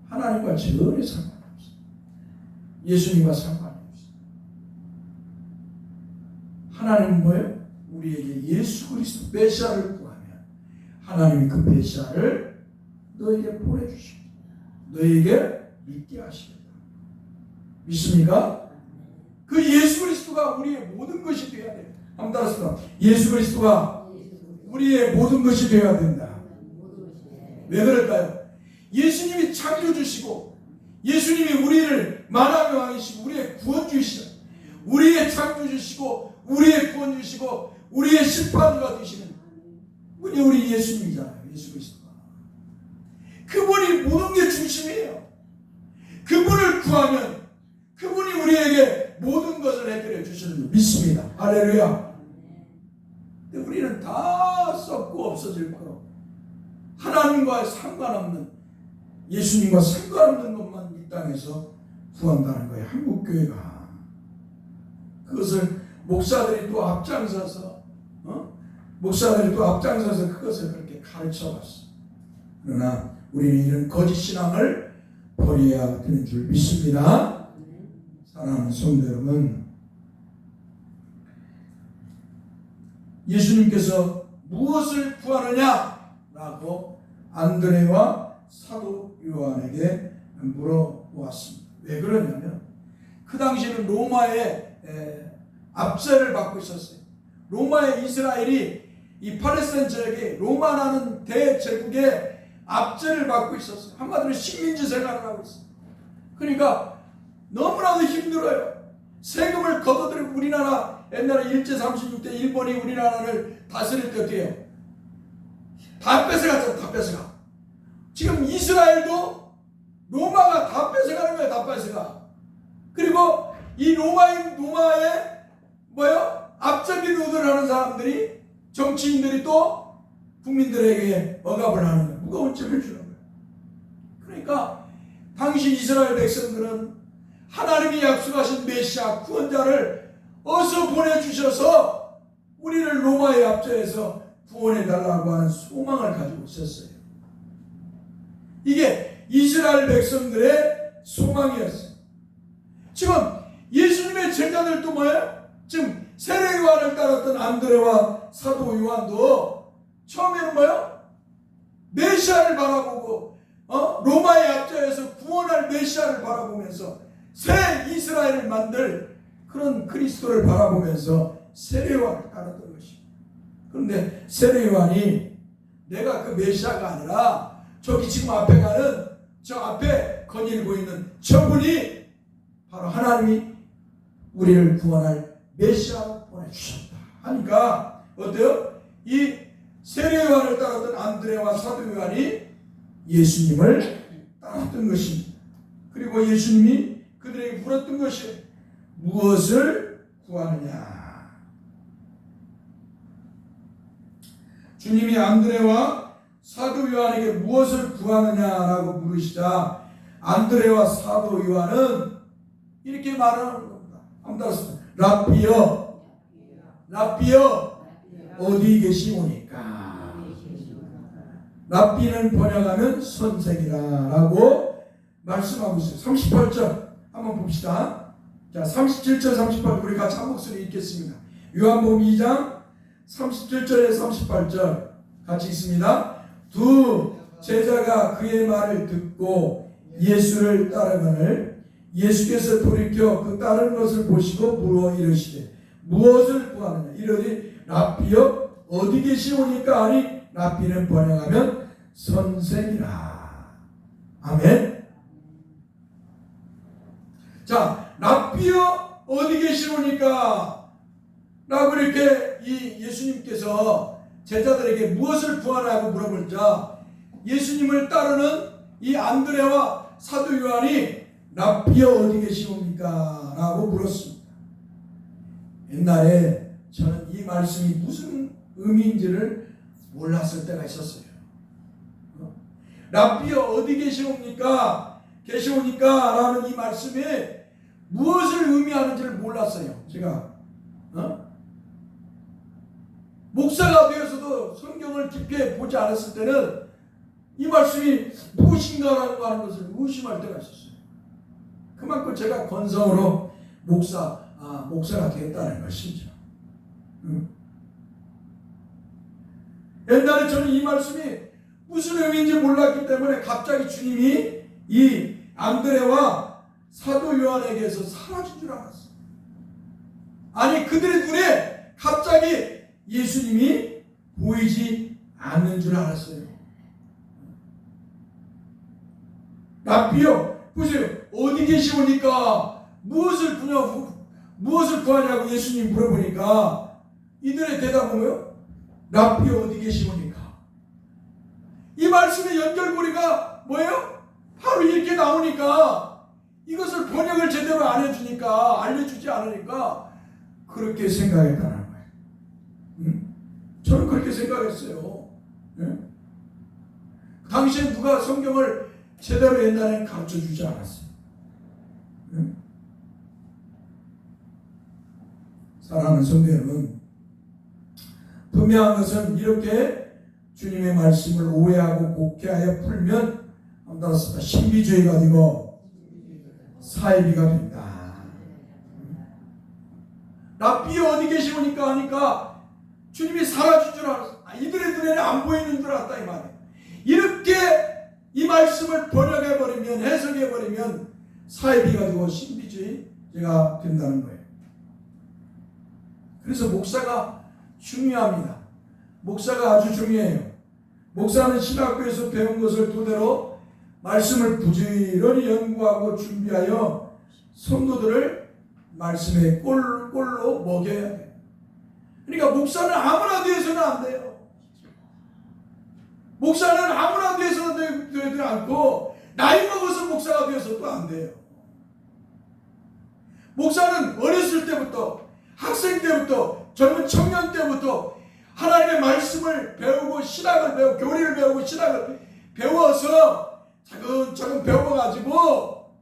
하나님과 전혀 상관이 없어. 예수님과 상관이 없어. 하나님은 뭐예요? 우리에게 예수 그리스도 메시아를 구하면 하나님이 그 메시아를 너에게 보내주시고 너에게 믿게 하시겠다. 믿습니까? 그 예수 그리스도가 우리의 모든 것이 되어야 돼. 한번 따라서 예수 그리스도가 우리의 모든 것이 되어야 된다. 왜 그럴까요? 예수님이 창조주시고 예수님이 우리를 만왕의 왕이시고 우리의 구원주이시고 우리의 창조주시고 우리의 구원주시고 우리의 심판주가 되시는 분이 우리 예수님이잖아요. 예수 그리스도가. 그분이 모든 게 중심이에요. 그분을 구하면 그분이 우리에게 모든 것을 해결해 주시는 줄 믿습니다. 할렐루야. 근데 우리는 다 썩고 없어질 거로 하나님과 상관없는 예수님과 상관없는 것만 이 땅에서 구한다는 거예요. 한국교회가. 그것을 목사들이 또 앞장서서 그것을 그렇게 가르쳐봤어. 그러나 우리는 이런 거짓 신앙을 버려야 되는 줄 믿습니다. 사랑하는 성도 여러분, 예수님께서 무엇을 구하느냐라고 안드레와 사도 요한에게 물어보았습니다. 왜 그러냐면 그 당시에는 로마의 압제를 받고 있었어요. 로마의 이스라엘이 이 팔레스타인 지역에 로마라는 대제국의 압제를 받고 있었어요. 한마디로 식민지 생활을 하고 있어요. 그러니까 너무나도 힘들어요. 세금을 걷어들이고 우리나라 옛날에 일제 36대 일본이 우리나라를 다스릴 때 어떻게 해요? 다 뺏어갔잖아. 다 뺏어가. 지금 이스라엘도 로마가 다 뺏어가는 거예요. 다 뺏어가. 그리고 이 로마의 앞잡이 노릇을 하는 사람들이, 정치인들이 또 국민들에게 억압을 하는 거예요. 무거운 점을 주는 거예요. 그러니까 당시 이스라엘 백성들은 하나님이 약속하신 메시아 구원자를 어서 보내주셔서 우리를 로마의 압제에서 구원해달라고 하는 소망을 가지고 있었어요. 이게 이스라엘 백성들의 소망이었어요. 지금 예수님의 제자들도 뭐예요? 지금 세례 요한을 따랐던 안드레와 사도 요한도 처음에는 뭐예요? 메시아를 바라보고 로마의 압제에서 구원할 메시아를 바라보면서 새 이스라엘을 만들 그런 그리스도를 바라보면서 세례 요한을 따랐던 것입니다. 그런데 세례 요한이 내가 그 메시아가 아니라 저기 지금 앞에 가는 저 앞에 거닐고 있는 저분이 바로 하나님이 우리를 구원할 메시아로 보내주셨다 하니까 어때요? 이 세례 요한을 따랐던 안드레와 사도 요한이 예수님을 따랐던 것입니다. 그리고 예수님이 그들에게 물었던 것이 무엇을 구하느냐. 주님이 안드레와 사도 요한에게 무엇을 구하느냐라고 물으시자 안드레와 사도 요한은 이렇게 말하는 겁니다. 한번 따라서 랍비여 어디 계시오니까. 랍비는 번역하면 선생이라고 말씀하고 있어요. 38절 한번 봅시다. 자, 37절 38절 우리 같이 한 목소리 읽겠습니다. 요한복음 2장 37절에 38절 같이 읽습니다. 두 제자가 그의 말을 듣고 예수를 따르거늘 예수께서 돌이켜 그 따르는 것을 보시고 물어 이르시되 무엇을 구하느냐. 이르되 랍비여 어디 계시오니까 하니 랍비는 번역하면 선생이라. 아멘. 자, 랍비여 어디 계시오니까 라고 이렇게 이 예수님께서 제자들에게 무엇을 구하라고 물어보자 예수님을 따르는 이 안드레와 사도 요한이 랍비여 어디 계시옵니까? 라고 물었습니다. 옛날에 저는 이 말씀이 무슨 의미인지를 몰랐을 때가 있었어요. 랍비여 어디 계시옵니까? 라는 이 말씀이 무엇을 의미하는지를 몰랐어요. 제가 목사가 되어서도 성경을 깊게 보지 않았을 때는 이 말씀이 무엇인가라고 하는 것을 의심할 때가 있었어요. 그만큼 제가 건성으로 목사가 되었다는 것이죠. 옛날에 저는 이 말씀이 무슨 의미인지 몰랐기 때문에 갑자기 주님이 이 안드레와 사도 요한에게서 사라진 줄 알았어요. 아니 그들의 눈에 갑자기 예수님이 보이지 않는 줄 알았어요. 랍비여 보세요. 어디 계시오니까 무엇을 구하냐고 예수님이 물어보니까 이들의 대답은 뭐예요? 랍비여 어디 계시오니까. 이 말씀의 연결고리가 뭐예요? 바로 이렇게 나오니까 이것을 번역을 제대로 안 해주니까 알려주지 않으니까 그렇게 생각했다는 거예요. 저는 그렇게 생각했어요. 당시에 누가 성경을 제대로 옛날에는 가르쳐주지 않았어요. 사랑하는 성도 여러분, 분명한 것은 이렇게 주님의 말씀을 오해하고 곡해하여 풀면 따라서 신비주의가 되고 사이비가 된다. 랍비여 어디 계시오니까 하니까 주님이 사라진 줄 알았어. 이들의 눈에는 안 보이는 줄 알았다 이 말이에요. 이렇게 이 말씀을 번역해버리면 해석해버리면 사이비가 되고 신비주의 제가 된다는 거예요. 그래서 목사가 중요합니다. 목사가 아주 중요해요. 목사는 신학교에서 배운 것을 토대로 말씀을 부지런히 연구하고 준비하여 성도들을 말씀의 꼴로 먹여야 돼요. 그러니까 목사는 아무나 되어서는 안 돼요. 목사는 아무나 되어서는 되지 않고 나이 먹어서 목사가 되어서도 안 돼요. 목사는 어렸을 때부터, 학생 때부터, 젊은 청년 때부터 하나님의 말씀을 배우고 신학을 배우고 교리를 배우고 신학을 배워서 차근차근 배워가지고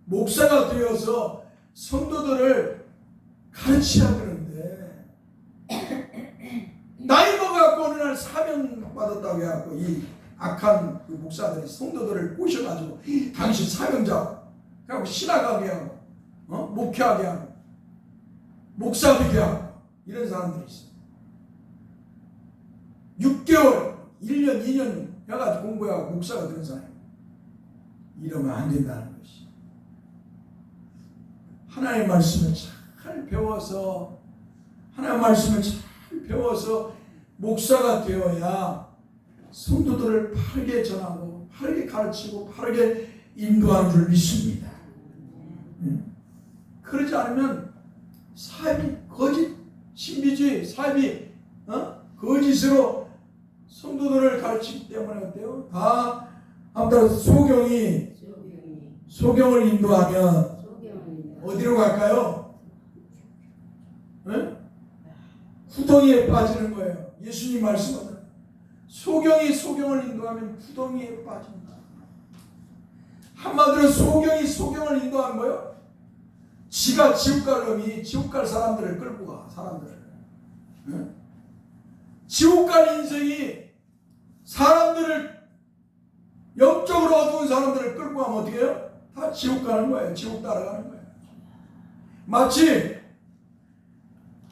목사가 되어서 성도들을 가르쳐야 되는데 나이 먹어갖고 어느 날 사명 받았다고 해갖고 이 악한 그 목사들이 성도들을 꼬셔가지고 당신 사명자 하고 신학하게 하고 목회하게 하고 목사 되게 하고 이런 사람들이 있어요. 6개월, 1년, 2년 해가지고 공부하고 목사가 되는 사람이 이러면 안 된다는 것이. 하나님의 말씀을 잘 배워서 하나님의 말씀을 잘 배워서 목사가 되어야 성도들을 바르게 전하고 바르게 가르치고 바르게 인도하는 줄 믿습니다. 그러지 않으면 사입이 거짓 신비주의 사입이 거짓으로 성도들을 가르치기 때문에 어때요? 다 아무튼 소경을 인도하면 어디로 갈까요? 구덩이에 빠지는 거예요. 예수님 말씀하는 소경을 인도하면 구덩이에 빠진다. 한마디로 소경을 인도하는 거예요. 지가 지옥 갈 놈이 지옥 갈 사람들을 끌고 가. 사람들을. 지옥 갈 인생이 사람들을 영적으로 어두운 사람들을 끌고 가면 어떻게 해요? 다 지옥 가는 거예요. 지옥 따라가는 거예요. 마치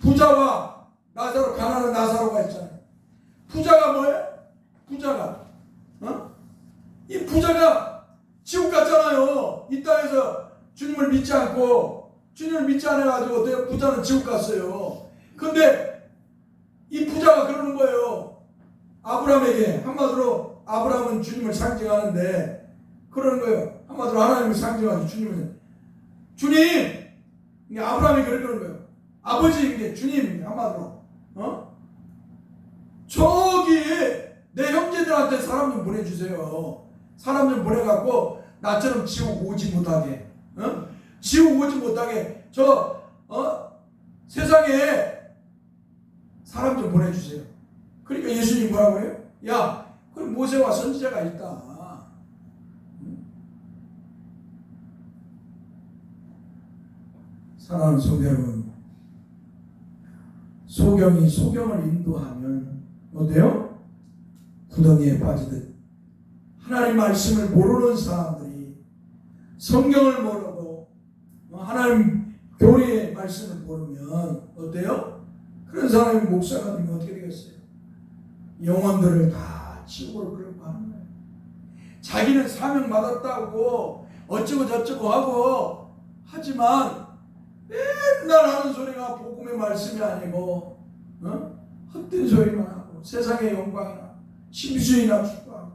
부자와 나사로 가난한 나사로가 있잖아요. 부자가 뭐예요? 부자가 이 부자가 지옥 갔잖아요. 이 땅에서 주님을 믿지 않고 주님을 믿지 않아가지고 부자는 지옥 갔어요. 근데 이 부자가 그러는 거예요. 아브라함에게 한마디로 아브라함은 주님을 상징하는데 그러는 거예요. 한마디로 하나님을 상징하는 주님 아브라함이 그러는 거예요. 아버지 주님 한마디로 저기 내 형제들한테 사람 좀 보내주세요. 사람 좀 보내갖고 나처럼 지옥 오지 못하게 지옥 오지 못하게 세상에 사람 좀 보내주세요. 그러니까 예수님 뭐라고 해요? 야, 그럼 모세와 선지자가 있다. 사랑하는 성도 여러분, 소경을 인도하면 어때요? 구덩이에 빠지듯 하나님 말씀을 모르는 사람들이 성경을 모르고 하나님 교리의 말씀을 모르면 어때요? 그런 사람이 목사가 되면 어떻게 되겠어요? 영혼들을 다 지옥으로 끌고 가는 거예요. 자기는 사명 받았다고 어쩌고 저쩌고 하고 하지만 맨날 하는 소리가 복음의 말씀이 아니고 헛된 소리만 하고 세상의 영광이나 신비주의나 추구하고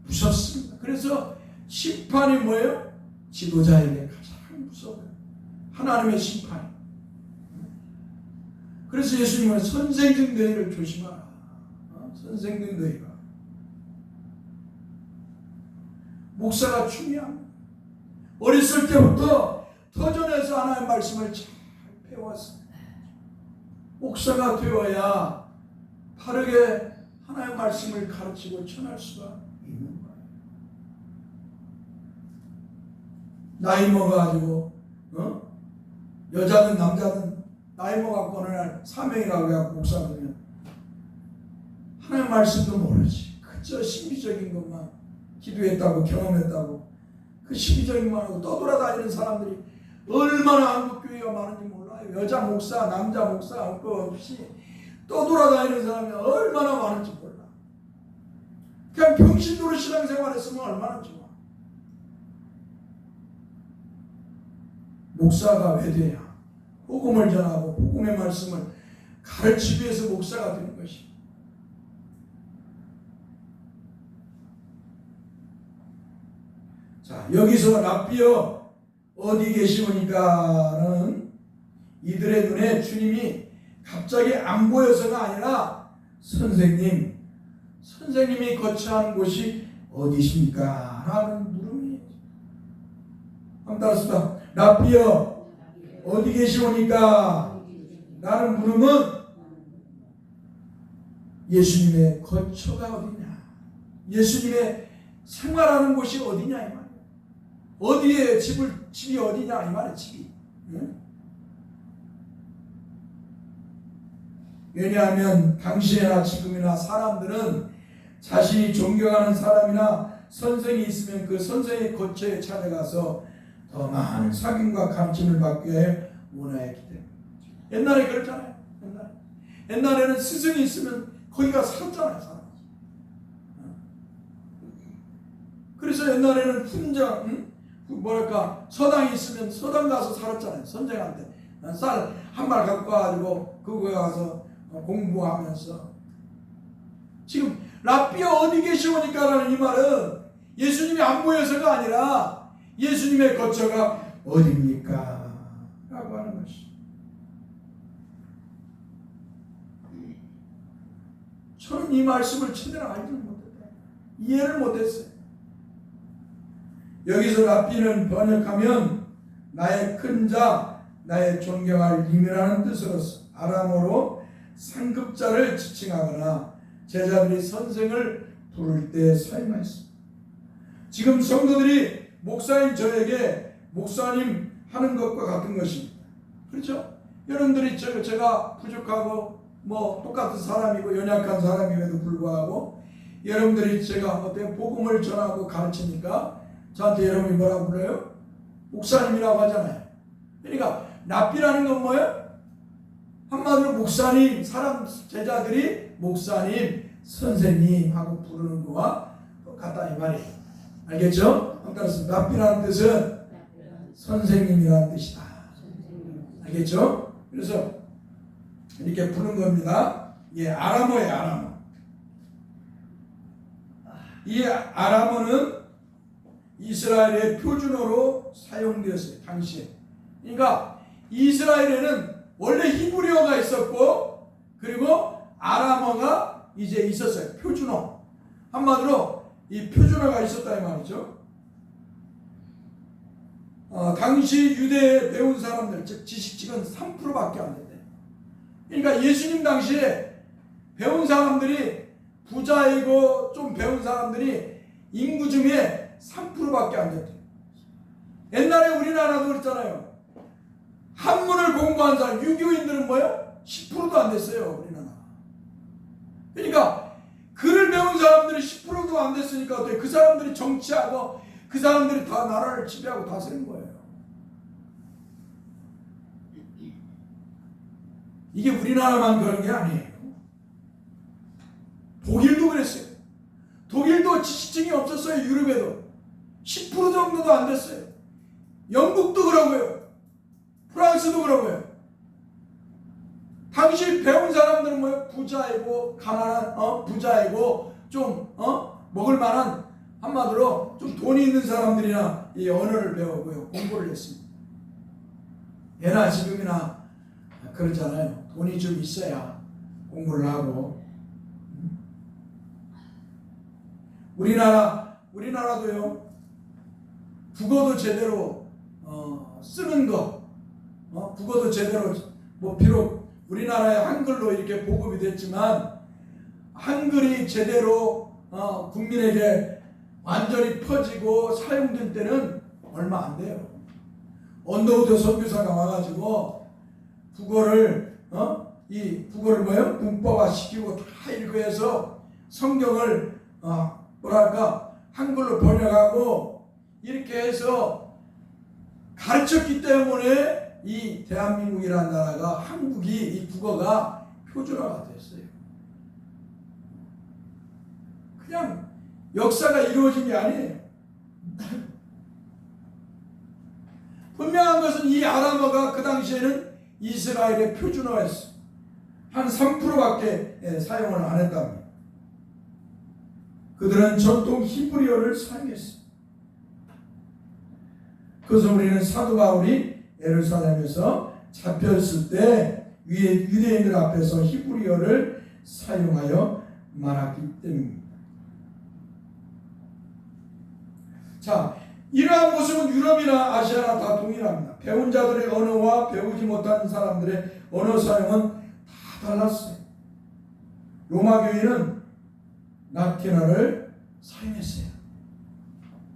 무섭습니다. 그래서 심판이 뭐예요? 지도자에게 가장 무서워요. 하나님의 심판이. 그래서 예수님은 선생등 너희를 조심하라. 선생등 너희가. 목사가 중요합니다. 어렸을 때부터 터전에서 하나님의 말씀을 잘 배웠습니다. 목사가 되어야 바르게 하나님의 말씀을 가르치고 전할 수가 있는 거예요. 나이 먹어가지고 여자든 남자든 나이 먹어갖고 어느 날 사명이라고 해갖고 목사 되면 하나님의 말씀도 모르지. 그저 신비적인 것만 기도했다고 경험했다고 그 신비적인 것 하고 떠돌아다니는 사람들이 얼마나 한국교회가 많은지 몰라요. 여자 목사, 남자 목사 할 거 없이 떠돌아다니는 사람이 얼마나 많은지 몰라. 그냥 병신도로 신앙생활 했으면 얼마나 좋아. 목사가 왜 돼야? 복음을 전하고 복음의 말씀을 가르치기 위해서 목사가 되는 것이. 자, 여기서 랍비여 어디 계시오니까는 이들의 눈에 주님이 갑자기 안 보여서가 아니라 선생님이 거처하는 곳이 어디십니까? 라는 물음이. 한번 따라합시다. 랍비여 어디 계시오니까? 라는 물음은 예수님의 거처가 어디냐? 예수님의 생활하는 곳이 어디냐 이 말이야. 어디에 집이 어디냐 이 말이야. 집이. 응? 왜냐하면 당시에나 지금이나 사람들은 자신이 존경하는 사람이나 선생이 있으면 그 선생의 거처에 찾아가서 더 많은 사귐과 가르침을 받기 위해 원하였기 때문에. 옛날에 그랬잖아요. 옛날에는 스승이 있으면 거기가 살았잖아요. 사람. 그래서 옛날에는 훈장, 서당이 있으면 서당 가서 살았잖아요. 선생한테 쌀 한 말 갖고 와가지고 그거에 가서 공부하면서. 지금 랍비여 어디 계시오니까라는 이 말은 예수님이 안 보여서가 아니라 예수님의 거처가 어디입니까? 라고 하는 것이. 저는 이 말씀을 제대로 알지 못했다. 이해를 못했어요. 여기서 랍비는 번역하면 나의 큰 자, 나의 존경할 님이라는 뜻으로서 아람어로 상급자를 지칭하거나 제자들이 선생을 부를 때 사용했습니다. 지금 성도들이 목사인 저에게 목사님 하는 것과 같은 것입니다. 그렇죠? 여러분들이 제가 부족하고 똑같은 사람이고 연약한 사람임에도 불구하고 여러분들이 제가 어때 복음을 전하고 가르치니까 저한테 여러분이 뭐라고 불러요? 목사님이라고 하잖아요. 그러니까 랍비라는 건 뭐예요? 한마디로 목사님, 사람 제자들이 목사님, 선생님 하고 부르는 거와 똑같다 이 말이에요. 알겠죠? 따라서 랍비라는 뜻은 선생님이라는 뜻이다. 알겠죠? 그래서 이렇게 부르는 겁니다. 아람어예요, 아람어. 이 아람어는 이스라엘의 표준어로 사용되었어요, 당시에. 그러니까 이스라엘에는 원래 히브리어가 있었고, 그리고 아람어가 이제 있었어요, 표준어. 한마디로 이 표준어가 있었다 이 말이죠. 당시 유대에 배운 사람들, 즉 지식직은 3%밖에 안 됐대요. 그러니까 예수님 당시에 배운 사람들이 부자이고 좀 배운 사람들이 인구 중에 3%밖에 안 됐대요. 옛날에 우리나라도 그랬잖아요. 한문을 공부한 사람, 유교인들은 뭐예요? 10%도 안 됐어요, 우리나라. 그러니까 글을 배운 사람들이 10%도 안 됐으니까 어때요? 그 사람들이 정치하고 그 사람들이 다 나라를 지배하고 다스린 거예요. 이게 우리나라만 그런 게 아니에요. 독일도 그랬어요. 독일도 지식층이 없었어요. 유럽에도 10% 정도도 안 됐어요. 영국도 그러고요. 프랑스도 그러고요. 당시 배운 사람들은 뭐예요? 부자이고 가난한 부자이고 좀 먹을 만한, 한마디로 좀 돈이 있는 사람들이나 이 언어를 배우고요, 공부를 했습니다. 예나 지금이나 그렇잖아요. 돈이 좀 있어야 공부를 하고. 우리나라도요, 국어도 제대로 쓰는 거, 국어도 제대로, 비록 우리나라의 한글로 이렇게 보급이 됐지만 한글이 제대로 국민에게 완전히 퍼지고 사용된 때는 얼마 안 돼요. 언더우드 선교사가 와가지고 국어를 뭐예요? 문법화 시키고 다 읽어서 성경을 한글로 번역하고 이렇게 해서 가르쳤기 때문에 이 대한민국이라는 나라가, 한국이 이 국어가 표준화가 됐어요. 그냥 역사가 이루어진 게 아니에요. 분명한 것은 이 아람어가 그 당시에는 이스라엘의 표준어였어요. 한 3%밖에 사용을 안 했답니다. 그들은 전통 히브리어를 사용했어요. 그래서 우리는 사도 바울이 예루살렘에서 잡혔을 때 유대인들 앞에서 히브리어를 사용하여 말하기 때문입니다. 자, 이러한 모습은 유럽이나 아시아나 다 동일합니다. 배운 자들의 언어와 배우지 못한 사람들의 언어 사용은 다 달랐어요. 로마 교회는 라틴어를 사용했어요.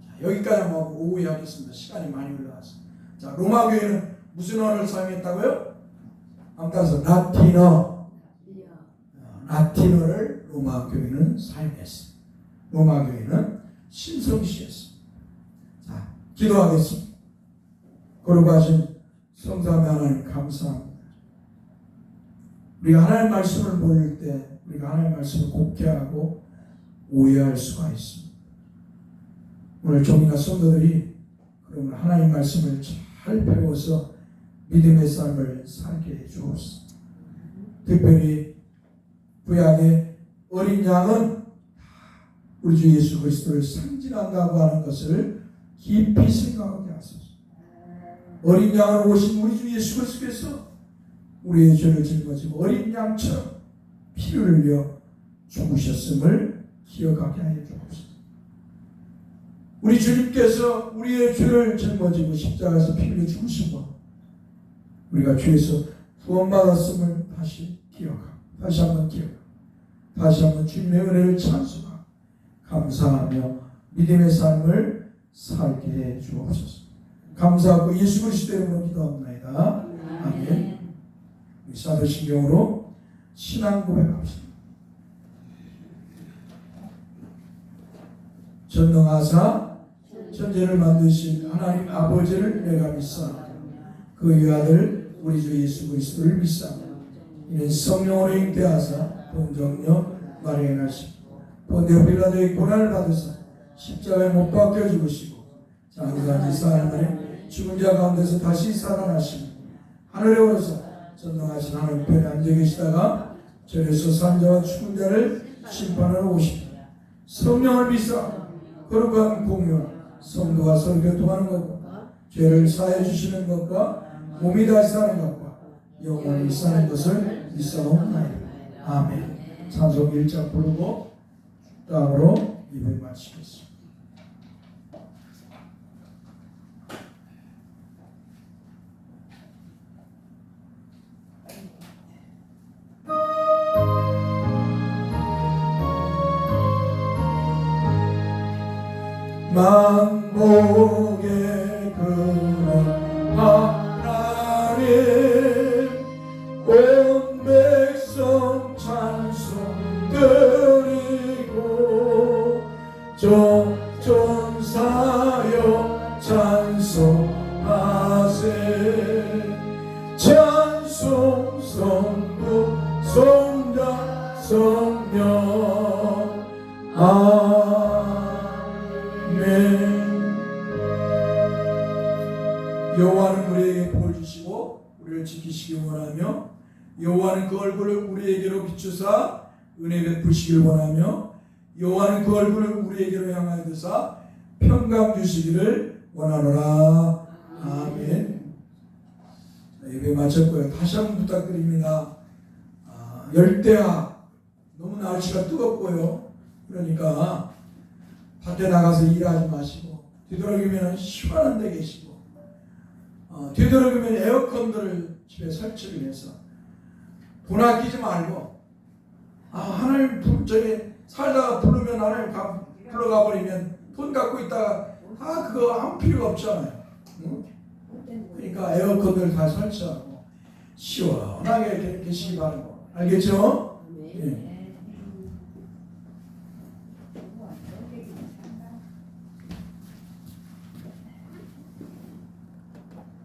자, 여기까지 한번 오후하겠습니다. 시간이 많이 올라왔어요. 자, 로마 교회는 무슨 언어를 사용했다고요? 아무튼 라틴어를 로마 교회는 사용했어요. 로마 교회는 신성시였어요. 자, 기도하겠습니다. 거룩하신 성삼위 하나님 감사합니다. 우리가 하나님의 말씀을 모를 때 우리가 하나님의 말씀을 곡해하고 오해할 수가 있습니다. 오늘 종이나 성도들이 그러면 하나님의 말씀을 잘 배워서 믿음의 삶을 살게 해주옵소서. 특별히 구약의 어린 양은 우리 주 예수 그리스도를 상징한다고 하는 것을 깊이 생각하게 하소서. 어린 양으로 오신 우리 주 예수 그리스도께서 우리의 죄를 짊어지고 어린 양처럼 피를 흘려 죽으셨음을 기억하게 하여 주옵소서. 우리 주님께서 우리의 죄를 짊어지고 십자가에서 피 흘려 죽으시고 우리가 죄에서 구원받았음을 다시 한번 기억하고 다시 한번 주님의 은혜를 찬송하고 감사하며 믿음의 삶을 살게 해 주옵소서. 감사하고 예수 그리스도의 이름으로 기도합니다. 아멘. 우리 사도신경으로 신앙 고백합시다. 전능하사 천지를 만드신 하나님 아버지를 내가 믿사오니 그의 아들 우리 주 예수 그리스도를 믿사오니 이는 성령으로 잉태하사 동정녀 마리아에 나시고 본디오 빌라도의 고난을 받으사 십자가에 못 박혀 죽으시고 장사지 사흘 죽은 자 가운데서 다시 살아나시고 하늘에 오르사 전능하신 하나님 편에 앉아 계시다가 저에서 산 자와 죽은 자를 심판하러 오십니다. 성령을 믿사 거룩한 공유 성도가 서로 교통하는 것과 죄를 사해 주시는 것과 몸이 다시 사는 것과 영원히 사는 것을 믿사옵나이다. 아멘. 찬송 1장 부르고 다음으로 예배 마치겠습니다. 만복의 근원 하나님 온 백성 찬송 드리고 종전사여 찬송하세 찬송 성부 성자 성령 여호와는 우리에게 복을 주시고 우리를 지키시기 원하며 여호와는 그 얼굴을 우리에게로 비추사 은혜 베푸시길 원하며 여호와는 그 얼굴을 우리에게로 향하여 드사 평강 주시기를 원하노라. 아멘. 예배 마쳤고요. 다시 한번 부탁드립니다. 열대야 너무 날씨가 뜨겁고요. 그러니까 밭에 나가서 일하지 마시고 되도록이면 시원한 데 계시고 되도록이면 에어컨들을 집에 설치를 해서 돈 아끼지 말고 하나님 살다가 부르면 하나님 불러가 버리면 돈 갖고 있다가 그거 아무 필요가 없잖아요. 응? 그러니까 에어컨들 다 설치하고 시원하게 계시기 바라고. 알겠죠?